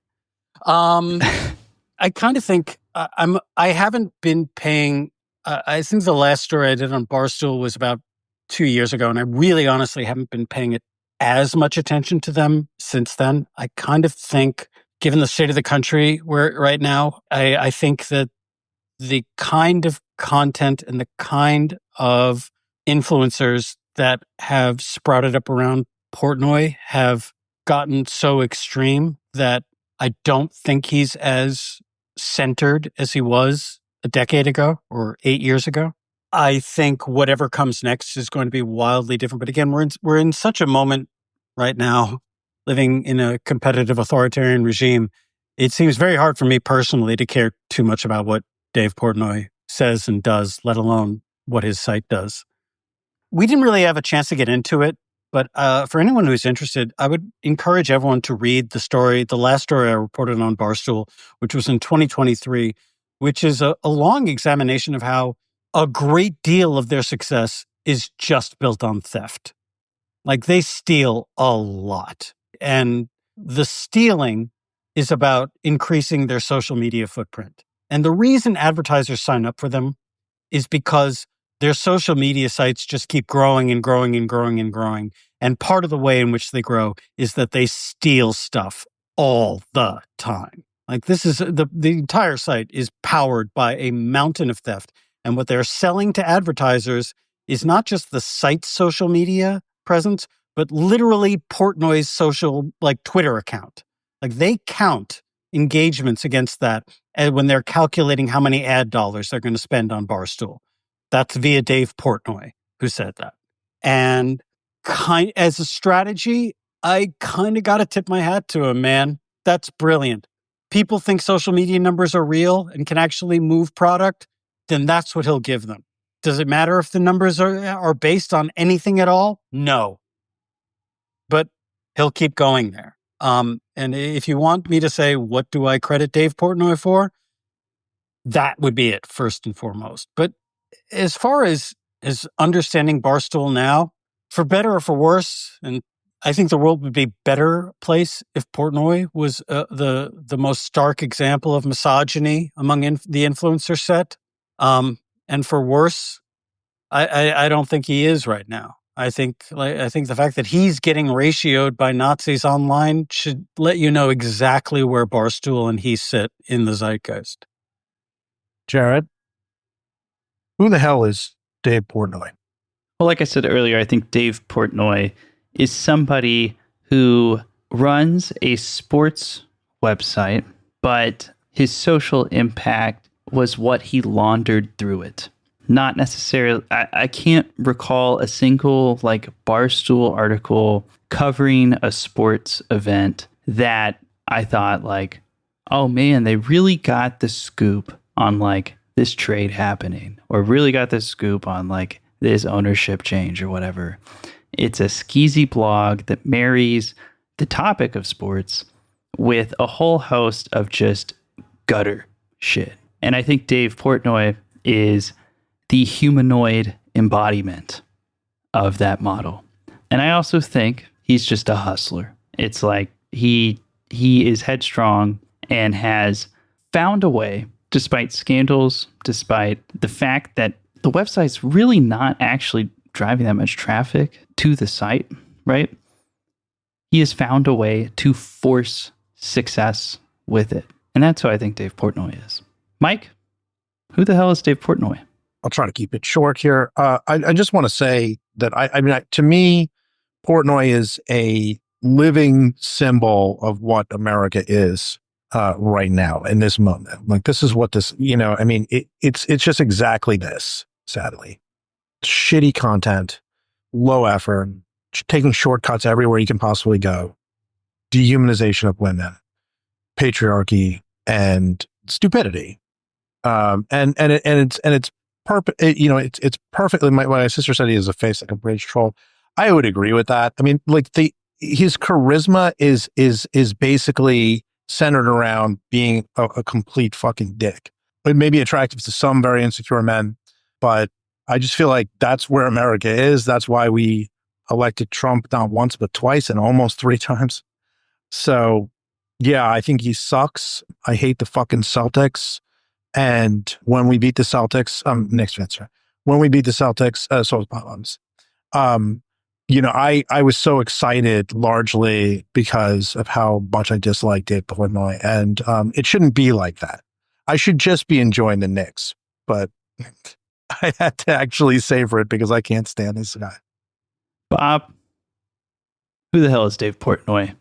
I kind of think I haven't been paying. I think the last story I did on Barstool was about 2 years ago, and I really honestly haven't been paying it as much attention to them since then. I kind of think, given the state of the country right now, I think that the kind of content and the kind of influencers that have sprouted up around Portnoy have gotten so extreme that I don't think he's as centered as he was a decade ago or 8 years ago. I think whatever comes next is going to be wildly different. But again, we're in such a moment right now, living in a competitive authoritarian regime. It seems very hard for me personally to care too much about what Dave Portnoy says and does, let alone what his site does. We didn't really have a chance to get into it, but for anyone who's interested, I would encourage everyone to read the last story I reported on Barstool, which was in 2023, which is a long examination of how a great deal of their success is just built on theft. They steal a lot. And the stealing is about increasing their social media footprint. And the reason advertisers sign up for them is because their social media sites just keep growing and growing and growing and growing. And part of the way in which they grow is that they steal stuff all the time. This is the entire site is powered by a mountain of theft. And what they're selling to advertisers is not just the site's social media presence, but literally Portnoy's social, like, Twitter account. Like, they count engagements against that when they're calculating how many ad dollars they're going to spend on Barstool. That's via Dave Portnoy, who said that. And as a strategy, I kind of got to tip my hat to him, man. That's brilliant. People think social media numbers are real and can actually move product, then that's what he'll give them. Does it matter if the numbers are based on anything at all? No. But he'll keep going there. And if you want me to say, what do I credit Dave Portnoy for? That would be it, first and foremost. But as far as understanding Barstool now, for better or for worse, and I think the world would be a better place if Portnoy was the most stark example of misogyny among the influencer set. And for worse, I don't think he is right now. I think the fact that he's getting ratioed by Nazis online should let you know exactly where Barstool and he sit in the zeitgeist. Jared, who the hell is Dave Portnoy? Well, like I said earlier, I think Dave Portnoy is somebody who runs a sports website, but his social impact was what he laundered through it. Not necessarily, I can't recall a single like Barstool article covering a sports event that I thought like, oh man, they really got the scoop on like this trade happening, or really got the scoop on like this ownership change or whatever. It's a skeezy blog that marries the topic of sports with a whole host of just gutter shit. And I think Dave Portnoy is the humanoid embodiment of that model. And I also think he's just a hustler. It's like he is headstrong and has found a way, despite scandals, despite the fact that the website's really not actually driving that much traffic to the site, right? He has found a way to force success with it. And that's who I think Dave Portnoy is. Mike, who the hell is Dave Portnoy? I'll try to keep it short here. I just want to say that to me, Portnoy is a living symbol of what America is right now in this moment. Like, this is what this, it's just exactly this, sadly. Shitty content, low effort, taking shortcuts everywhere you can possibly go, dehumanization of women, patriarchy, and stupidity. It's perfectly. My sister said he has a face like a rage troll. I would agree with that. I mean, like his charisma is basically centered around being a complete fucking dick. It may be attractive to some very insecure men, but I just feel like that's where America is. That's why we elected Trump not once but twice and almost 3 times. So, yeah, I think he sucks. I hate the fucking Celtics. And when we beat the Celtics, Knicks fans, when we beat the Celtics, so was Bottoms. I was so excited largely because of how much I dislike Dave Portnoy, and it shouldn't be like that. I should just be enjoying the Knicks, but I had to actually savor it because I can't stand this guy. Bob, who the hell is Dave Portnoy?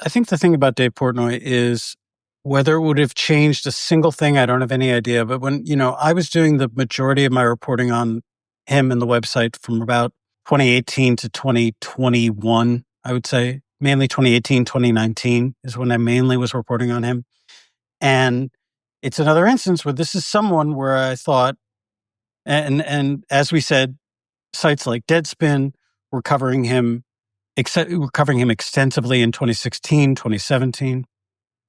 I think the thing about Dave Portnoy is whether it would have changed a single thing, I don't have any idea. But when, I was doing the majority of my reporting on him and the website from about 2018 to 2021, I would say, mainly 2018, 2019 is when I mainly was reporting on him. And it's another instance where this is someone where I thought, and as we said, sites like Deadspin were covering him extensively in 2016, 2017.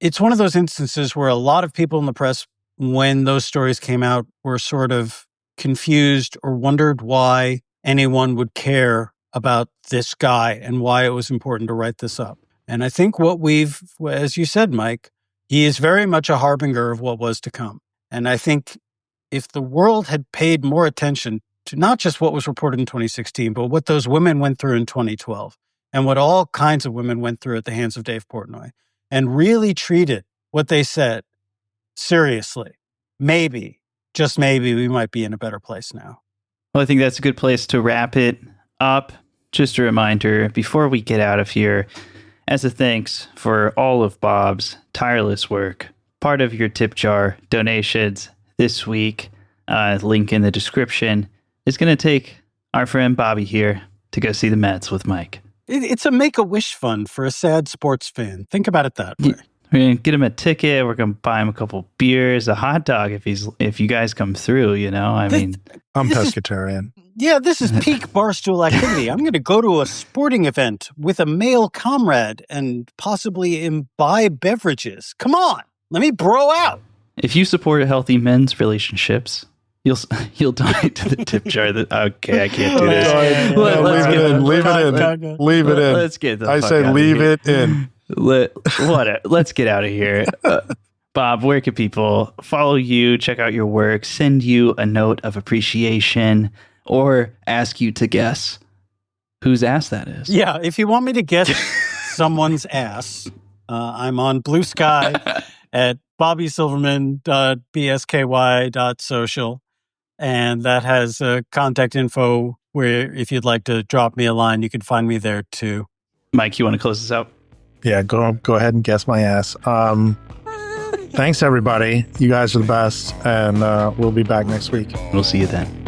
It's one of those instances where a lot of people in the press, when those stories came out, were sort of confused or wondered why anyone would care about this guy and why it was important to write this up. And I think as you said, Mike, he is very much a harbinger of what was to come. And I think if the world had paid more attention to not just what was reported in 2016, but what those women went through in 2012 and what all kinds of women went through at the hands of Dave Portnoy, and really treated what they said seriously, maybe, just maybe, we might be in a better place now. Well, I think that's a good place to wrap it up. just a reminder before we get out of here, as a thanks for all of Bob's tireless work, part of your tip jar donations this week, link in the description, is going to take our friend Bobby here to go see the Mets with Mike. It's a Make-A-Wish fund for a sad sports fan. Think about it that way. We're going to get him a ticket. We're going to buy him a couple beers, a hot dog if you guys come through, you know? I mean, I'm pescatarian. This is peak Barstool activity. I'm going to go to a sporting event with a male comrade and possibly imbibe beverages. Come on, let me bro out. If you support healthy men's relationships, you'll donate to the tip jar. Okay, I can't do this. Leave it in. Let's get the I fuck say out leave of here. it in. Let's get out of here. Bob, where can people follow you, check out your work, send you a note of appreciation, or ask you to guess whose ass that is? Yeah, if you want me to guess someone's ass, I'm on Blue Sky at bobbysilverman.bsky.social, and that has contact info where if you'd like to drop me a line, you can find me there too. Mike, you want to close this out? Yeah, go ahead and guess my ass. Thanks, everybody. You guys are the best, and we'll be back next week. We'll see you then.